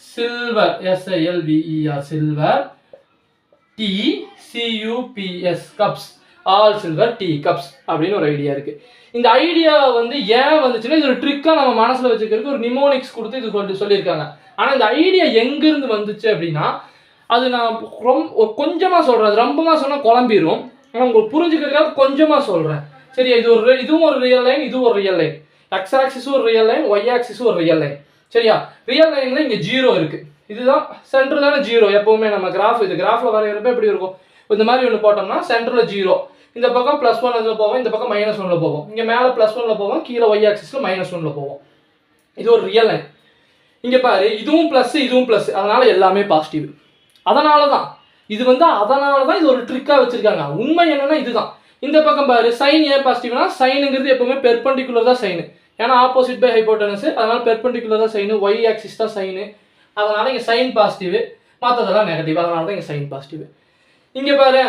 silver SILVER silver TCUPS cups, all silver tea cups அப்படின்னு ஒரு ஐடியா இருக்குது. இந்த ஐடியா வந்து ஏன் வந்துச்சுன்னா இது ஒரு ட்ரிக்காக நம்ம மனசில் வச்சுக்கிறதுக்கு ஒரு நிமோனிக்ஸ் கொடுத்து இது சொல்லியிருக்காங்க. ஆனால் இந்த ஐடியா எங்கேருந்து வந்துச்சு அப்படின்னா அது நான் ரொம்ப கொஞ்சமாக சொல்கிறேன், அது ரொம்பமாக சொன்னால் குழம்பிடும். ஆனால் உங்களுக்கு புரிஞ்சுக்கிறதுக்காக கொஞ்சமாக சொல்கிறேன் சரியா. இதுவும் ஒரு ரியல் லைன், இதுவும் ஒரு ரியல் லைன். எக்ஸ் ஆக்சிஸும் ஒரு ரியல் லைன், ஒய் ஆக்சிஸும் ஒரு ரியல் லைன் சரியா. ரியல் லைனில் இங்கே 0 இருக்குது. இதுதான் சென்டர் தானே 0. எப்போவுமே நம்ம கிராஃபில் வரைகிறப்ப எப்படி இருக்கும், இந்த மாதிரி ஒன்று போட்டோம்னா சென்டரில் 0, இந்த பக்கம் +1 இதில் போவோம், இந்த பக்கம் -1 போவோம், இங்கே மேலே +1 போவோம், கீழே ஒய் ஆக்சிஸில் -1 போவோம். இது ஒரு ரியல் லைன். இங்கே பாரு, இதுவும் ப்ளஸ் இதுவும் ப்ளஸ், அதனால எல்லாமே பாசிட்டிவ். அதனால தான் இது ஒரு ட்ரிக்காக வச்சிருக்காங்க. உண்மை என்னன்னா இதுதான். இந்த பக்கம் பாரு, சைன் ஏ பாசிட்டிவ்னா சைனுங்கிறது எப்பவுமே பெர்பெண்டிகுலர் தான் சைனு, ஏன்னா ஆப்போசிட் பை ஹைபோட்டனஸ், அதனால பெர்பெண்டிகுலர் தான் சைனு, ஒய் ஆக்சிஸ் தான் சைனு, அதனால இங்கே சைன் பாசிட்டிவ், மற்றதெல்லாம் நெகட்டிவ், அதனால தான் இங்கே சைன் பாசிட்டிவ். இங்கே பாரு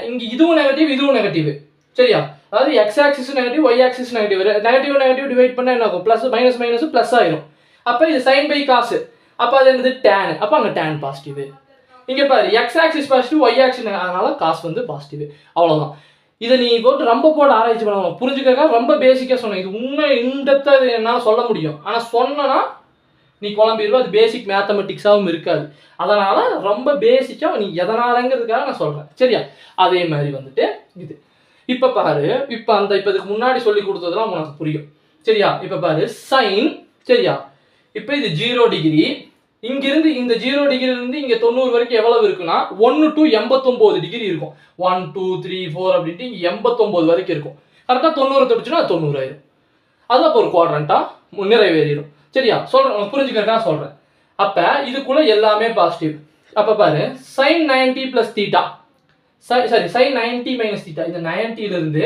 இங்கே இதுவும் நெகட்டிவ் இதுவும் நெகட்டிவ் சரியா. அதாவது x axis negative, y axis negative, negative divide பண்ணால் என்ன ஆகும், ப்ளஸ் மைனஸ் ப்ளஸ் ஆயிரும். அப்போ இது சைன் பை காசு, அப்போ அது என்னது டேன், அப்போ அங்கே டேன் பாசிட்டிவ். இங்கே பாரு x axis positive, y axis, அதனால காசு வந்து பாசிட்டிவ். அவ்வளோதான். இதை நீ போட்டு ஆராய்ச்சி பண்ணணும், புரிஞ்சுக்க. ரொம்ப பேசிக்காக சொன்னேன். இது உண்மை இன்டெப்த்தாக என்னால் சொல்ல முடியும், ஆனால் சொன்னா நீ குழம்பிடுவா. அது பேசிக் மேத்தமெட்டிக்ஸாகவும் இருக்காது. அதனால ரொம்ப பேசிக்காக நீ எதனாலங்கிறதுக்காக நான் சொல்கிறேன் சரியா. அதே மாதிரி வந்துட்டு இது இப்போ பாரு, இப்போ இதுக்கு முன்னாடி சொல்லி கொடுத்ததெல்லாம் உனக்கு புரியும் சரியா. இப்போ பாரு சைன் சரியா. இப்போ இது 0 டிகிரி, இங்கிருந்து இந்த 0 டிகிரிலேருந்து இங்கே 90 வரைக்கும் எவ்வளவு இருக்குன்னா 1 to 89 டிகிரி இருக்கும். 1 2 3 4 அப்படின்ட்டு இங்கே 89 வரைக்கும் இருக்கும். கரெக்டாக 90 தொட்டுச்சுன்னா 90 ஆயிரும். அது அப்போ ஒரு குவாட்ரண்ட்டாக நிறைவேறிடும். சரியா? சொல்கிறேன், புரிஞ்சுக்கிறதா சொல்கிறேன். அப்போ இதுக்குள்ளே எல்லாமே பாசிட்டிவ். அப்போ பாரு, sin 90 plus theta, sorry sin 90 minus theta, இந்த 90லேருந்து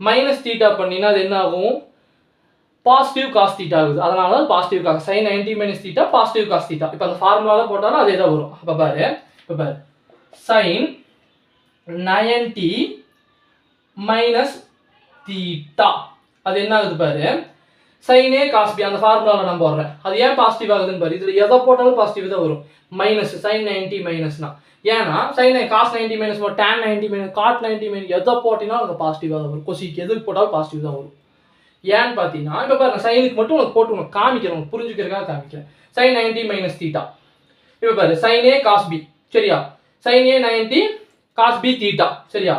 மைனஸ் தீட்டா பண்ணினா அது என்ன ஆகும்? பாசிட்டிவ் காஸ் தீட்டா ஆகுது. அதனால positive cos, sin 90 minus theta positive cos theta. இப்போ அந்த ஃபார்முலாவில் போட்டாலும் அதே தான் வரும். அப்போ பாரு sin 90 மைனஸ் தீட்டா அது என்ன ஆகுது பாரு, sin A cos B, அந்த ஃபார்முலாவில் நான் போடுறேன். அது ஏன் பாசிட்டிவ் ஆகுதுன்னு பாரு, இதில் எதை போட்டாலும் பாசிட்டிவ் தான் வரும். மைனஸ் sin 90 மைனஸ்னா, ஏன்னா sin cos 90 minus tan 90 minus cot 90 minus எதை போட்டினாலும் அது பாசிட்டிவாக தான் வரும். கொசிக்கு எதுக்கு போட்டாலும் பாசிட்டிவ் தான் வரும். ஏன்னு பார்த்தீங்கன்னா இப்போ பாருங்க, சைனுக்கு மட்டும் உனக்கு போட்டு உனக்கு காமிக்கிறேன், உனக்கு புரிஞ்சுக்கிறதுக்காக காமிக்கிறேன். sin 90 மைனஸ் தீட்டா, இப்போ பாரு sin A cos B, சரியா? sin A 90 cos B theta, சரியா?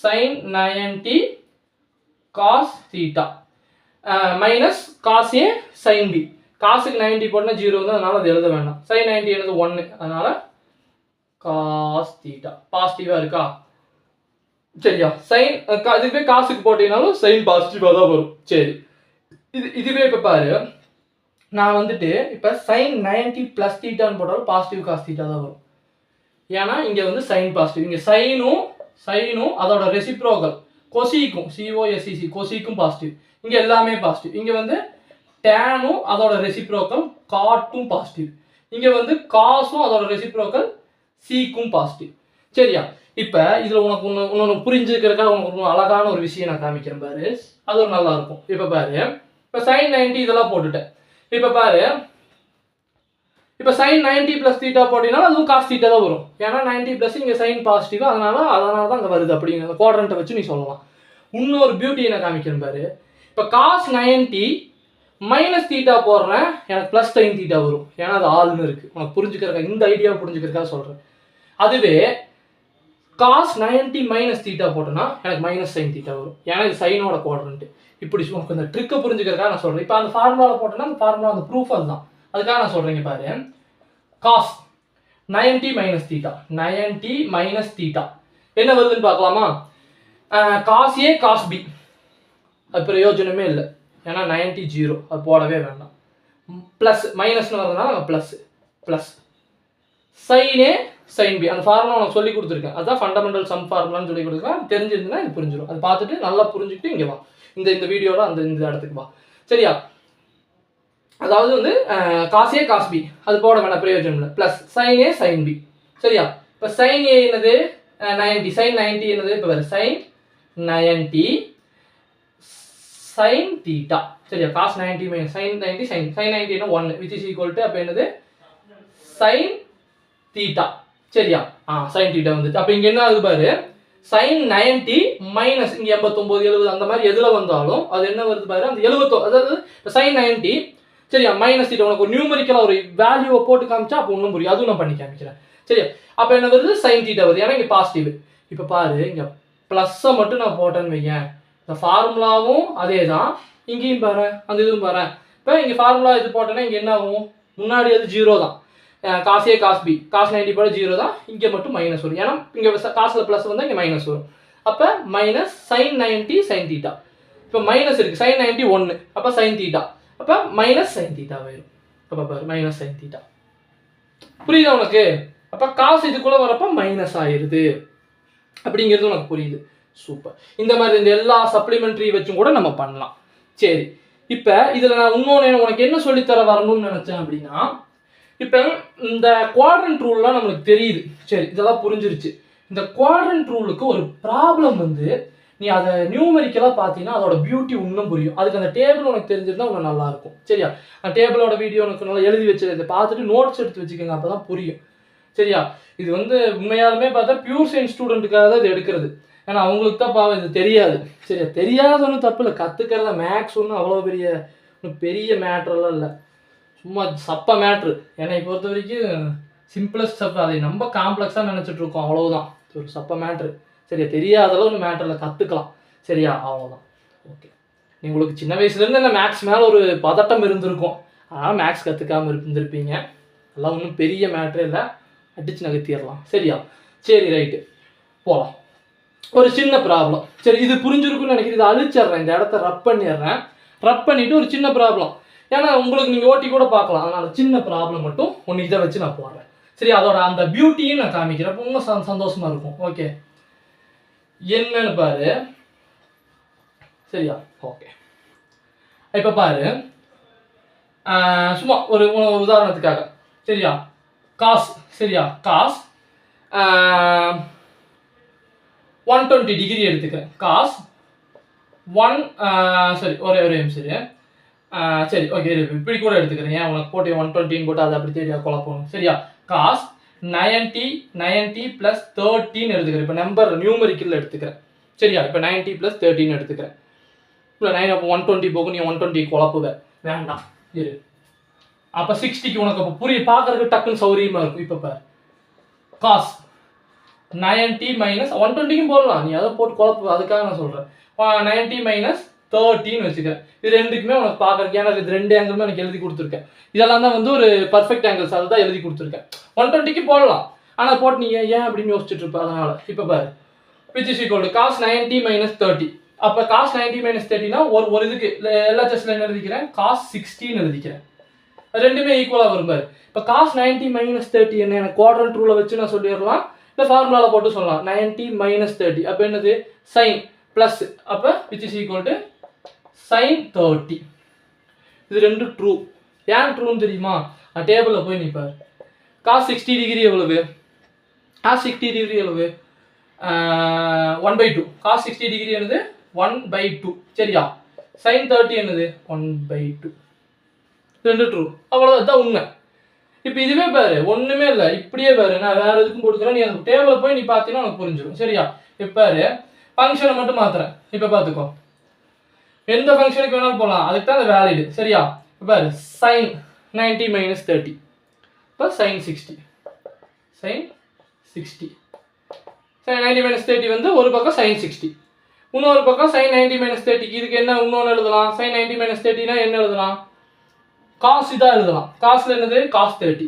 sin 90 cos theta minus cos A sin B. காசுக்கு 90 போட்டனா 0 வந்து, அதனால அது எழுத வேண்டாம். sin 90 என்னது 1, அதனால cos தீட்டா பாசிட்டிவாக இருக்கா? சரியா? சைன் இதுவே காசுக்கு போட்டீங்கனாலும் சைன் பாசிட்டிவாக தான் வரும். சரி, இதுவே இப்போ பாரு, நான் வந்துட்டு இப்போ sin 90 ப்ளஸ் தீட்டான்னு போட்டாலும் பாசிட்டிவ் காஸ் தீட்டா தான் வரும். ஏன்னா இங்கே வந்து சைன் பாசிட்டிவ், இங்கே சைனும் அதோட ரெசிப்ரோக்கல் கொசிக்கும், COSEC கொசிக்கும் பாசிட்டிவ், இங்கே எல்லாமே பாசிட்டிவ். இங்கே வந்து டேனும் அதோட ரெசிப்ரோக்கல் காட்டும் பாசிட்டிவ், இங்கே வந்து காசும் அதோட ரெசிப்ரோக்கல் சீக்கும் பாசிட்டிவ். சரியா? இப்போ இதில் உனக்கு ஒன்று புரிஞ்சுக்கிறதுக்காக உனக்கு அழகான ஒரு விஷயம் நான் காமிக்கிறேன் பாரு, அது ஒரு நல்லா இருக்கும். இப்போ பாரு, இப்போ sin 90 இதெல்லாம் போட்டுட்டேன். இப்போ பாரு, இப்போ sin 90 ப்ளஸ் தீட்டா போட்டிங்கன்னா அதுவும் காஸ் தீட்டா தான் வரும். ஏன்னா 90 ப்ளஸ் இங்கே சைன் பாசிட்டிவ், அதனால தான் அங்கே வருது. அப்படிங்கிற குவாட்ரண்ட்டை வச்சு நீ சொல்லலாம். இன்னொரு பியூட்டியை நான் காமிக்கிறேன் பாரு, இப்போ cos 90 மைனஸ் தீட்டா போடுறேன், எனக்கு ப்ளஸ் sin தீட்டா வரும். ஏன்னா அது ஆள்னு இருக்குது. உனக்கு புரிஞ்சுக்கிறதுக்காக, இந்த ஐடியாவை புரிஞ்சுக்கிறதுக்காக சொல்கிறேன். அதுவே cos 90 மைனஸ் தீட்டா போட்டோன்னா எனக்கு மைனஸ் sin தீட்டா வரும். ஏன்னா இது சைனோட குவாட்ரண்ட். இப்படி உனக்கு இந்த ட்ரிக்கை புரிஞ்சுக்கிறதுக்காக நான் சொல்கிறேன். இப்போ அந்த ஃபார்முலாவில் போட்டோன்னா அந்த ஃபார்முலா அந்த ப்ரூஃப் அதுதான். அதுக்காக நான் சொல்கிறேங்க பாரு, cos 90 minus theta, 90 minus theta என்ன வருதுன்னு பார்க்கலாமா? cos A cos B, அது பிரயோஜனமே இல்லை. ஏன்னா 90 0, அது போடவே வேண்டாம். ப்ளஸ் மைனஸ்னு வரதுனால plus sin A sin B, அந்த ஃபார்முலா உனக்கு சொல்லி கொடுத்துருக்கேன். அதுதான் ஃபண்டமெண்டல் சம் ஃபார்முலான்னு சொல்லி கொடுத்துருக்கேன். தெரிஞ்சிருந்ததுன்னா இது புரிஞ்சிடும். அது பார்த்துட்டு நல்லா புரிஞ்சுக்கிட்டு இங்கே வா, இந்த வீடியோவில் இந்த இடத்துக்கு வா. சரியா? அதாவது வந்து cos A cos B அது போட வேண்டாம், பிரயோஜனம் இல்லை. Plus sin A sin B. சரியா? இப்போ sin A என்னது 90, sin 90 என்னது இப்போ வேறு sin 90 sin தீட்டா. சரியா? cos 90 மைனஸ் sin 90 sin 90 என்ன 1 which is equal to அப்போ என்னது sin தீட்டா. சரியா? sin தீட்டா வந்துட்டு. அப்போ இங்கே என்ன ஆகுது பாரு, sin 90 மைனஸ் இங்கே 89 70 அந்த மாதிரி எதில் வந்தாலும் அது என்ன வருது பாரு, அந்த 70, அதாவது sin 90 சரியா மைனஸ் தீட்டா. உனக்கு ஒரு நியூமரிக்கலாக ஒரு வேல்யூவை போட்டு காமிச்சா அப்போ ஒன்றும் புரியும். அதுவும் நான் பண்ணி காமிக்கிறேன். சரியா? அப்போ என்ன வருது, sin தீட்டா வருது. ஏன்னா இங்கே பாசிட்டிவ். இப்போ பாரு, இங்கே ப்ளஸ்ஸை மட்டும் நான் போட்டேன்னு வையேன், இந்த ஃபார்முலாவும் அதே தான், இங்கேயும் பாரு, அந்த இதுவும் பாரு. இப்போ இங்கே ஃபார்முலா இது போட்டேன்னா இங்கே என்ன ஆகும், முன்னாடி அது 0 தான். cos A cos B cos 90 போட 0 தான், இங்கே மட்டும் மைனஸ் வரும். ஏன்னா இங்கே காசில் ப்ளஸ் வந்தால் இங்கே மைனஸ் வரும். அப்போ மைனஸ் sin 90 sin தீட்டா. இப்போ மைனஸ் இருக்குது, sin 90 1, அப்போ sin தீட்டா, அப்போ மைனஸ் sin தீட்டா வரும். அப்போ பாரு மைனஸ் sin தீட்டா. புரியுதா உனக்கு? அப்போ காசு இதுக்குள்ளே வரப்போ மைனஸ் ஆயிடுது அப்படிங்கிறது உனக்கு புரியுது. சூப்பர். இந்த மாதிரி இந்த எல்லா சப்ளிமெண்ட்ரி வச்சும் கூட நம்ம பண்ணலாம். சரி, இப்போ இதில் நான் இன்னொன்று உனக்கு என்ன சொல்லித்தர வரணும்னு நினச்சேன் அப்படின்னா, இப்போ இந்த குவாட்ரண்ட் ரூல்லாம் நம்மளுக்கு தெரியுது. சரி, இதெல்லாம் புரிஞ்சிருச்சு. இந்த குவாட்ரண்ட் ரூலுக்கு ஒரு ப்ராப்ளம் வந்து நீ அதை நியூமெரிக்கலாக பார்த்தீங்கன்னா அதோட பியூட்டி இன்னும் புரியும். அதுக்கு அந்த டேபிள் உனக்கு தெரிஞ்சிருந்தா உனக்கு நல்லாயிருக்கும். சரியா? அந்த டேபிளோட வீடியோ உனக்கு நல்லா எழுதி வச்சுருது, பார்த்துட்டு நோட்ஸ் எடுத்து வச்சுக்கோங்க, அப்போ தான் புரியும். சரியா? இது வந்து உண்மையாலுமே பார்த்தா பியூர் சயின்ஸ் ஸ்டூடெண்ட்டுக்காக தான் இது எடுக்கிறது. ஏன்னா அவங்களுக்கு தான் பாவம் இது தெரியாது. சரியா? தெரியாத ஒன்றும் தப்பு இல்லை, கற்றுக்கிறத மேக்ஸ் ஒன்றும் அவ்வளோ பெரிய மேட்ரெல்லாம் இல்லை, சும்மா சப்ப மேட்ரு. என்னை பொறுத்த வரைக்கும் சிம்பிளஸ்ட் சப்ப, அதை நம்ம காம்ப்ளெக்ஸாக நினச்சிட்டு இருக்கோம், அவ்வளோதான். ஒரு சப்ப மேட்ரு. சரியா? தெரியாதளவு ஒன்று மேட்டரில் கற்றுக்கலாம். சரியா? அவ்வளோதான். ஓகே, உங்களுக்கு சின்ன வயசுலேருந்து இந்த மேக்ஸ் மேலே ஒரு பதட்டம் இருந்திருக்கும், ஆனால் மேக்ஸ் கற்றுக்காமல் இருந்திருப்பீங்க. அதெல்லாம் ஒன்றும் பெரிய மேட்ரே இல்லை, அடித்து நகர்த்திடலாம். சரியா? சரி, ரைட்டு, போகலாம். ஒரு சின்ன ப்ராப்ளம். சரி, இது புரிஞ்சிருக்குன்னு நினைக்கிறேன். இதை அழிச்சிட்றேன், இந்த இடத்த ரப் பண்ணிடுறேன். ரப் பண்ணிவிட்டு ஒரு சின்ன ப்ராப்ளம், ஏன்னா உங்களுக்கு நீங்கள் ஓட்டி கூட பார்க்கலாம், அதனால் சின்ன ப்ராப்ளம் மட்டும் ஒன்று இதை வச்சு நான் போடுறேன். சரி, அதோட அந்த பியூட்டியும் நான் காமிக்கிறேன், அப்போ இன்னும் சந்தோஷமாக இருக்கும். ஓகே, என்னன்னு பாரு. சரியா? ஓகே, இப்போ பாரு, சும்மா ஒரு உதாரணத்துக்காக. சரியா? காஸ். சரியா? காஸ் 120 டிகிரி எடுத்துக்கிறேன். காஸ் 1 சரி, ஒரே நிமிஷம் சரி. சரி, ஓகே, இப்படி கூட எடுத்துக்கிறேன். ஏன் உனக்கு போட்டு 120 போட்டு அதை அப்படி தெரியா குழப்பம். சரியா? காஸ் 90 + 13 எடுத்துக்கிறேன். இப்போ நம்பர் நியூமரிக்கல் எடுத்துக்கிறேன். சரியா? இப்போ 90 + 13 எடுத்துக்கிறேன். இல்லை 9 அப்போ 120 போகும், நீ 120 குழப்புத வேண்டாம் இரு. அப்போ 60க்கு உனக்கு அப்போ புரிய பார்க்கறதுக்கு டக்குன்னு சௌரியமாக இருக்கும். இப்போ பாரு, காஸ் 90 - 120க்கும் போடலாம், நீ அதை போட்டு குழப்பு, அதுக்காக நான் சொல்கிறேன். 90 - 13 வச்சுக்கிறேன். இது ரெண்டுக்குமே உனக்கு பார்க்கறதுக்கு, ஏன்னா இது ரெண்டு ஆங்கிளுமே எனக்கு எழுதி கொடுத்துருக்கேன். இதெல்லாம் தான் வந்து ஒரு பர்ஃபெக்ட் ஆங்கிள்ஸ், அதை தான் எழுதி கொடுத்துருக்கேன். 120க்கு போடலாம், ஆனால் போட்டு நீ ஏன் அப்படின்னு யோசிச்சுட்டு இருப்ப. அதனால் இப்போ பாரு, which is equal to cos 90 - 30. அப்போ cos 90 - 30னா ஒரு இதுக்கு LHSல என்ன எழுதிக்கிறேன், cos 60 எழுதிக்கிறேன். ரெண்டுமே ஈக்குவலாக வரும் பாரு. இப்போ cos 90 - 30 என்ன, எனக்கு குவாட்ரண்ட் ரூலை வச்சு நான் சொல்லிடலாம், இல்லை ஃபார்முலாவில் போட்டு சொல்லலாம். 90 - 30 அப்போ என்னது, சைன் ப்ளஸ், அப்போ which is equal to sin 30. இது ரெண்டு ட்ரூ. ஏன் ட்ரூன்னு தெரியுமா? டேபிளில் போய் நிற்பார். cos 60 டிகிரி எவ்வளவு? cos 60 டிகிரி எவ்வளவு? 1/2. cos 60 டிகிரி என்னது 1/2. சரியா? sin 30 என்னது 1/2. ரெண்டு ட்ரூ, அவ்வளோதான் உண்மை. இப்போ இதுவே பாரு, ஒன்றுமே இல்லை, இப்படியே பாரு, நான் வேற எதுக்கும் போட்டுக்கிறேன், நீ அந்த டேபிளில் போய் நீ பார்த்தீங்கன்னா உனக்கு புரிஞ்சிடும். சரியா? இப்போ பாரு, ஃபங்க்ஷனை மட்டும் மாத்துறேன். இப்போ பார்த்துக்கோ, எந்த ஃபங்க்ஷனுக்கு வேணாலும் போகலாம், அதுக்கு தான் அந்த வேலிடு. சரியா? இப்போ பாரு, sin 90 - 30 இப்போ sin 60. sin 60 sin 90 - 30 வந்து ஒரு பக்கம் sin 60, இன்னொரு பக்கம் sin 90 - 30க்கு இதுக்கு என்ன இன்னொன்று எழுதலாம். sin 90 - 30னா என்ன எழுதலாம், காஸ் இதாக எழுதலாம். காஸ்ல என்னது cos 30.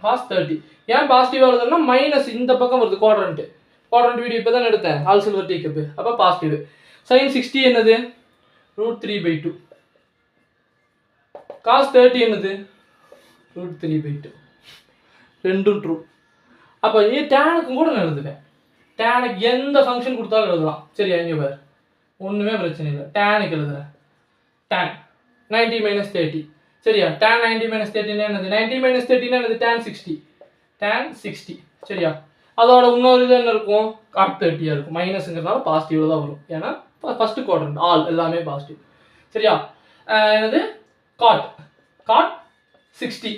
cos 30 ஏன் பாசிட்டிவாக எழுதுனா மைனஸ் இந்த பக்கம் வருது, குவாட்ரண்ட் வீடியோ இப்போ தான் எடுத்தேன், ஆல் சில்வர் டீ கப்பு, அப்போ பாசிட்டிவ். sin 60 என்னது √3/2. cos 30 என்னது √3/2. ரெண்டும் ட்ரூ. அப்போ டேனுக்கும் கூட நான் எழுதுவேன். டேனுக்கு எந்த ஃபங்க்ஷன் கொடுத்தாலும் எழுதலாம். சரியா? இங்கே பாரு, ஒன்றுமே பிரச்சனை இல்லை, டேனுக்கு எழுதுறேன். tan 90 - 30. சரியா? tan 90 - 30 என்னது, 90 - 30 என்னது tan 60. tan 60. சரியா? அதோட இன்னொரு இது என்ன இருக்கும், cot 30 இருக்கும். மைனஸ்ங்கிறதுனால பாசிட்டிவ்ல தான் வரும், ஏன்னா ஃபர்ஸ்ட் குவாட்ரண்ட் ஆல் எல்லாமே பாசிட்டிவ். சரியா? என்னது cot 60.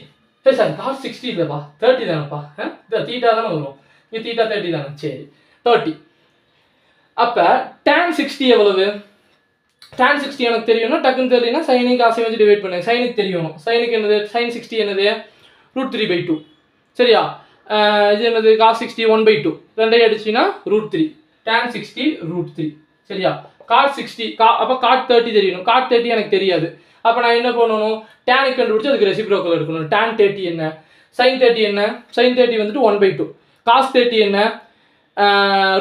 சரி சார், cot 60 இல்லைப்பா, 30 தானேப்பா. தீட்டா தானே வரும், இங்கே தீட்டா 30 தானே. சரி, 30. அப்போ tan 60 எவ்வளவு? tan 60 எனக்கு தெரியும்னா டக்குன்னு தெரியலனா சைனுக்கு காசை வச்சு டிவைட் பண்ணுங்க. சைனுக்கு தெரியணும். சைனுக்கு என்னது, sin 60 என்னது √3/2. சரியா? இது என்னது cos 60 1/2. ரெண்டையும் அடிச்சின்னா √3. tan 60 √3. சரியா? cot 60 அப்போ cot 30 தெரியணும். cot 30 எனக்கு தெரியாது. அப்போ நான் என்ன பண்ணணும், tan கண்டுபிடிச்சு அதுக்கு ரெசிப்ரோக்கல் எடுக்கணும். tan 30 என்ன, sin 30 என்ன, sin 30 வந்துட்டு 1/2. cos 30 என்ன,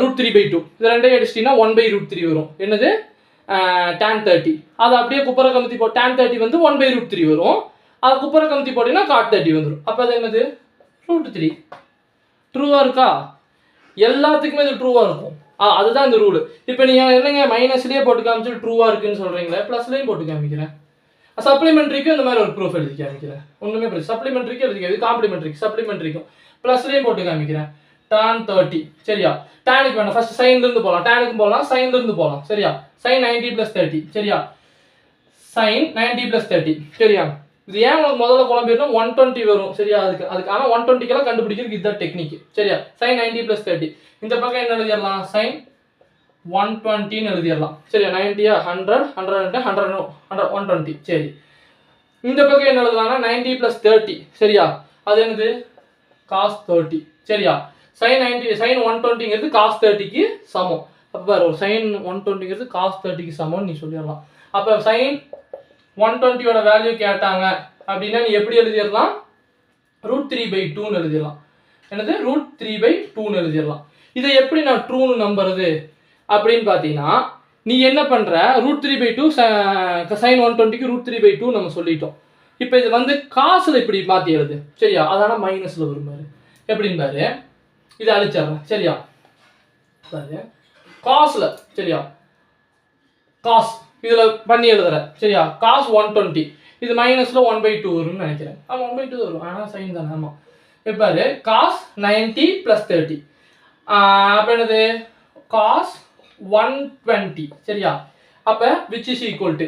√3/2. இது ரெண்டையும் அடிச்சிட்டிங்கன்னா 1/√3 வரும். என்னது tan 30. அதை அப்படியே குப்பரை கமுத்தி போ, tan 30 வந்து 1/√3 வரும். அதை குப்பரை கமுத்தி போட்டிங்கன்னா cot 30 வந்துடும். அப்போ அது என்னது √3. ட்ரூவாக இருக்கா? எல்லாத்துக்குமே இது ட்ரூவாக இருக்கும். அதுதான் இந்த ரூல். இப்போ நீங்கள் என்னங்க மைனஸ்லேயே போட்டு காமிச்சு ட்ரூவாக இருக்குன்னு சொல்கிறீங்களே, ப்ளஸ்லேயும் போட்டு காமிக்கிறேன். சப்ளிமெண்ட்ரிக்கும் இந்த மாதிரி ஒரு ப்ரூஃப் எழுதி காமிக்கிறேன். ஒன்றுமே பிரச்சனை, சப்ளிமெண்ட்ரிக்கும் எழுதிக்க, இது காம்ப்ளிமெண்ட்ரிக்கு, சப்ளிமெண்ட்ரிக்கும் ப்ளஸ்லேயும் போட்டு காமிக்கிறேன். tan 30. சரியா? டேனுக்கு வேணாம், ஃபர்ஸ்ட் சைன்லேருந்து போகலாம், டேனுக்கும் போகலாம், சைன்லேருந்து போகலாம். சரியா? sin 90 + 30. சரியா? sin 90 + 30. சரியா? இது ஏன் உங்களுக்கு முதல்ல குழம்பிடணும், 120 வரும். சரியா? அதுக்கு ஆனால் 120க்கெல்லாம் கண்டுபிடிக்கிறதுக்கு இதுதான் டெக்னிக். சரியா? sin 90 + 30. இந்த பக்கம் என்ன எழுதிடலாம், sin 120ன்னு எழுதிடலாம். சரியா? 90 100 100 120. சரி, இந்த பக்கம் என்ன எழுதலாம்னா 90 + 30. சரியா? அது என்னது cos 30. சரியா? sin 120ங்கிறது cos 30க்கு சமம். அப்போ பாரு, sin 120ங்கிறது cos 30க்கு சமம்னு நீ சொல்லிடலாம். அப்போ sin 120யோட வேல்யூ கேட்டாங்க அப்படின்னா நீ எப்படி எழுதிடலாம், √3/2ன்னு எழுதிடலாம். என்னது √3/2ன்னு எழுதிடலாம். இதை எப்படி நான் ட்ரூன்னு நம்புறது அப்படின்னு பார்த்தீங்கன்னா, நீ என்ன பண்ணுற √3/2 sin 120க்கு √3/2 நம்ம சொல்லிட்டோம். இப்போ இது வந்து காசில் இப்படி மாற்றி எழுது சரியா, அதனால் மைனஸில் வரும் பாரு. எப்படின்னு பாரு, இதை அழிச்சிட்றேன் சரியா. பாரு காசில் சரியா, காஸ் இதில் பண்ணி எழுதுறேன் சரியா. காஸ் 120 இது மைனஸில் 1/2 வரும்னு நினைக்கிறேன். ஆமாம் 1/2 வரும், ஆனால் சைன் தானே. ஆமாம் இப்போ பாரு காஸ் 90 + 30 அப்போ என்னது காஸ் 120 சரியா. அப்போ which is equal to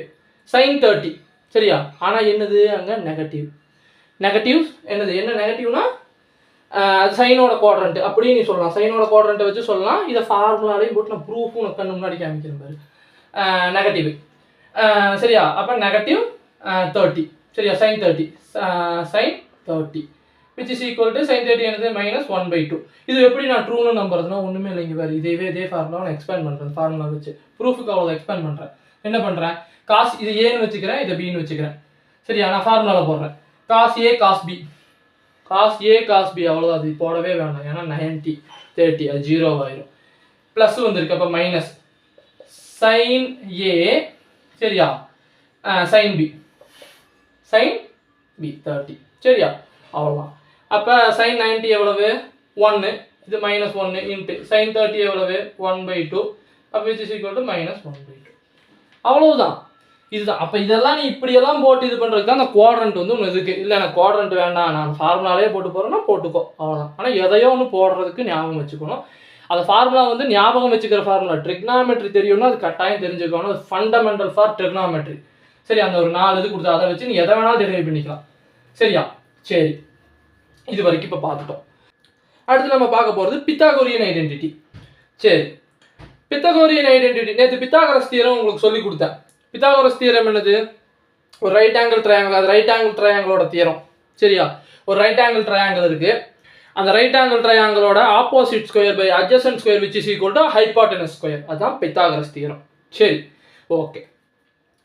sin 30 சரியா. ஆனால் என்னது அங்கே நெகட்டிவ். நெகட்டிவ் என்னது, என்ன நெகட்டிவ்னா அது சைனோட குவாட்ரண்ட் அப்படியே நீ சொல்லலாம். சைனோட குவாட்ரண்ட்டை வச்சு சொல்லலாம். இதை ஃபார்முலாலையும் போட்டு நான் ப்ரூஃபும் உனக்கு கண்ணு முன்னாடி காமிக்கிறேன் பாரு. நெகட்டிவ் சரியா. அப்போ நெகட்டிவ் 30 சரியா, sin 30 sin 30 which is equal to sin 30 என்னது -1/2. இது எப்படி நான் ட்ரூன்னு நம்புறதுனா ஒன்றுமே இல்லை. இங்கே பாரு இதே ஃபார்முலா நான் எக்ஸ்பேண்ட் பண்ணுறேன். ஃபார்முலா வச்சு ப்ரூஃபுக்கு அவ்வளோ எக்ஸ்பேண்ட் பண்ணுறேன். என்ன பண்ணுறேன், காஸ் இது ஏன்னு வச்சுக்கிறேன், இதை பின்னு வச்சுக்கிறேன் சரியா. நான் ஃபார்முலாவில் போடுறேன் cos A cos B, cos A cos B அவ்வளோதான். அது போடவே வேண்டாம், ஏன்னா 90 30 அது 0 ஆயிரும். ப்ளஸ் வந்துருக்கு, அப்போ மைனஸ் sin ஏ சரியா sin பி, sin பி 30 சரியா, அவ்வளோதான். அப்போ sin 90 எவ்வளவு 1, இது -1 இன்ட்டு sin 30 எவ்வளவு 1/2, அப்போ விச் இஸ் ஈக்குவல் டு -1/2 அவ்வளவுதான். இதுதான். அப்போ இதெல்லாம் நீ இப்படியெல்லாம் போட்டு இது பண்ணுறதுக்கு தான் அந்த குவாட்ரண்ட் வந்து ஒன்று இருக்குது. இல்லை எனக்கு குவாட்ரண்ட் வேண்டாம், நான் ஃபார்முலாலே போட்டு போகிறேன்னா போட்டுக்கோ அவ்வளோதான். ஆனால் எதையோ ஒன்று போடுறதுக்கு ஞாபகம் வச்சுக்கணும். அந்த ஃபார்முலா வந்து ஞாபகம் வச்சுக்கிற ஃபார்முலா. ட்ரிக்னாமெட்ரி தெரியும்னா அது கட்டாயம் தெரிஞ்சுக்கணும். அது ஃபண்டமெண்டல் ஃபார் ட்ரிக்னாமெட்ரி சரி. அந்த ஒரு 4 இது கொடுத்தா அதை வச்சு நீ எதை வேணாலும் டெரைவ் பண்ணிக்கலாம் சரியா. சரி, இது வரைக்கும் இப்போ பார்த்துட்டோம். அடுத்து நம்ம பார்க்க போகிறது பித்தாகோரியன் ஐடென்டிட்டி. சரி, பித்தாகோரியன் ஐடென்டிட்டி நேற்று பித்தாகரஸ் தியரம் உங்களுக்கு சொல்லி கொடுத்தேன். பித்தாகரஸ் தியரம் என்னது, ஒரு ரைட் ஆங்கிள் ட்ரையாங்கிள். அது ரைட் ஆங்கிள் ட்ரையாங்கிளோட தியரம் சரியா. ஒரு ரைட் ஆங்கிள் ட்ரையாங்கிள் இருக்குது. அந்த ரைட் ஆங்கிள் ட்ரையாங்கிளோட opposite square by adjacent square which is equal to hypotenuse square. அதுதான் பித்தாகரஸ் தியரம். சரி ஓகே,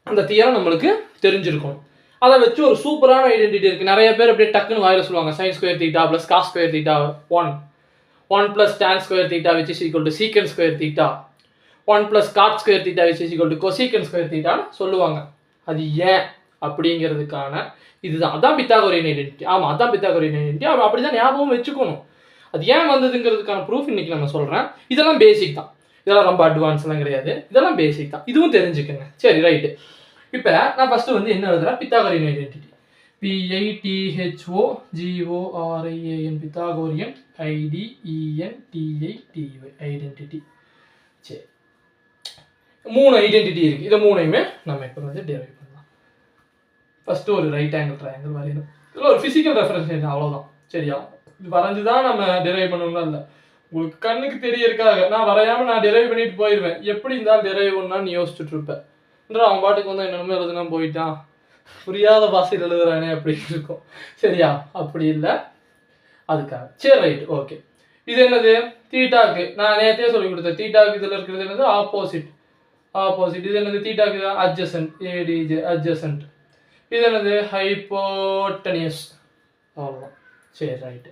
அந்த தியரம் நம்மளுக்கு தெரிஞ்சிருக்கும். அதை வச்சு ஒரு சூப்பரான ஐடென்டிட்டி இருக்குது. நிறைய பேர் அப்படியே டக்குன்னு வாயில சொல்லுவாங்க sin square theta + cos square theta 1 + tan square theta which is equal to secant square theta 1 + cot square theta which is equal to cosecant square theta சொல்லுவாங்க. அது ஏன் அப்படிங்கிறதுக்கான இதுதான். அதான் பித்தாகோரியன் ஐடென்டிட்டி. ஆமாம் அதான் பித்தாகோரியன் ஐடென்டிட்டி. அப்படி தான் ஞாபகம் வச்சுக்கணும். அது ஏன் வந்ததுங்கிறதுக்கான ப்ரூஃப் இன்னைக்கு நம்ம சொல்கிறேன். இதெல்லாம் பேசிக் தான், இதெல்லாம் ரொம்ப அட்வான்ஸ்லாம் கிடையாது. இதெல்லாம் பேசிக் தான், இதுவும் தெரிஞ்சுக்கங்க. சரி ரைட்டு. இப்போ நான் ஃபஸ்ட்டு வந்து என்ன எழுதுறேன், பித்தாகோரியன் ஐடென்டிட்டி. PITHOGORIAN பித்தாகோரியன் IDENTITY identity. சரி, 3 ஐடென்டிட்டி இருக்குது. இதை 3ஐயுமே நம்ம இப்போ வந்து டெரைவ் பண்ணலாம். ஃபஸ்ட்டு ஒரு ரைட் ஆங்கிள் ட்ரையாங்கிள் வரையணும். இதில் ஒரு ஃபிசிக்கல் ரெஃபரன்ஸ் அவ்வளோதான் சரியா. இது வரைஞ்சி தான் நம்ம டெரைவ் பண்ணணும்னா இல்லை, உங்களுக்கு கண்ணுக்கு தெரியறதுக்காக. நான் வரையாமல் நான் டெரைவ் பண்ணிட்டு போயிடுவேன். எப்படி இருந்தாலும் டெரைவ் பண்ணான்னு யோசிச்சுட்டு இருப்பேன். அவன் பாட்டுக்கு வந்து என்னென்னமோ எழுதுனா போயிட்டான், புரியாத பாஷையில் எழுதுறானே அப்படின்னு இருக்கும் சரியா. அப்படி இல்லை, அதுக்காக. சரி ரைட் ஓகே. இது என்னது, தீட்டாக்கு நான் நேற்றே சொல்லி கொடுத்தேன். தீட்டாக்கு இதில் இருக்கிறது என்னது ஆப்போசிட். இது என்னது தீட்டாக்கு தான் அட்ஜசன்ட், ADJ அட்ஜசன்ட். இது என்னது ஹைப்போட்டனியஸ். அவ்வளோதான். சரி ரைட்டு.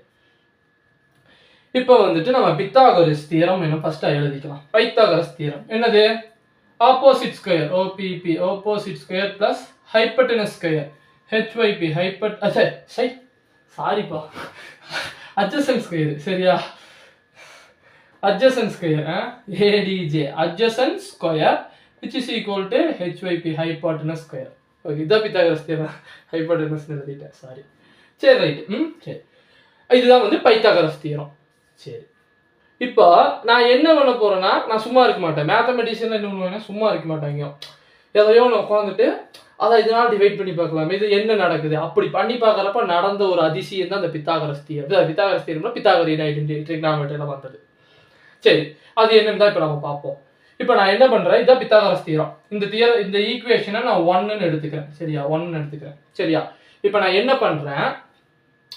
இப்போ வந்துட்டு நம்ம பித்தாகோரஸ் தியரம் என்ன ஃபஸ்ட்டாக எழுதிக்கலாம். பைத்தாகரஸ் தியரம் என்னது, opposite square OPP opposite square plus hypotenuse square HYP சாரிப்பா அட்ஜசன்ட் ஸ்கொயர் சரியா. Adjacent square ADJ adjacent square which is equal to HYP hypotenuse square. Okay, இதான் பித்தாகரஸ் தியரம். ஹைப்போட்டனஸ் எழுதிட்டேன் sorry. சரி right. சரி, இதுதான் வந்து Pythagoras theorem. சரி, இப்போ நான் என்ன பண்ண போகிறேன்னா, நான் சும்மா இருக்க மாட்டேன். மேத்தமெட்டிஷியனில் என்ன பண்ணுவாங்கன்னா சும்மா இருக்க மாட்டாங்க. எதையோ ஒன்று உட்காந்துட்டு அதை இதனால் டிவைட் பண்ணி பார்க்கலாம், இது என்ன நடக்குது அப்படி பண்ணி பார்க்குறப்ப நடந்த ஒரு அதிசயம் தான் அந்த பித்தாகரஸ் தியரம். பித்தாகரஸ் தியரம்னா பித்தாகோரியன் ஐடென்டிட்டி ட்ரிக்னாமெட்ரியில் வந்தது. சரி, அது என்னன்னு தான் இப்போ நம்ம பார்ப்போம். இப்போ நான் என்ன பண்ணுறேன், இதான் பித்தாகரஸ் தியரம். இந்த ஈக்குவேஷனை நான் 1ன்னு எடுத்துக்கிறேன் சரியா. 1ன்னு எடுத்துக்கிறேன் சரியா. இப்போ நான் என்ன பண்ணுறேன்,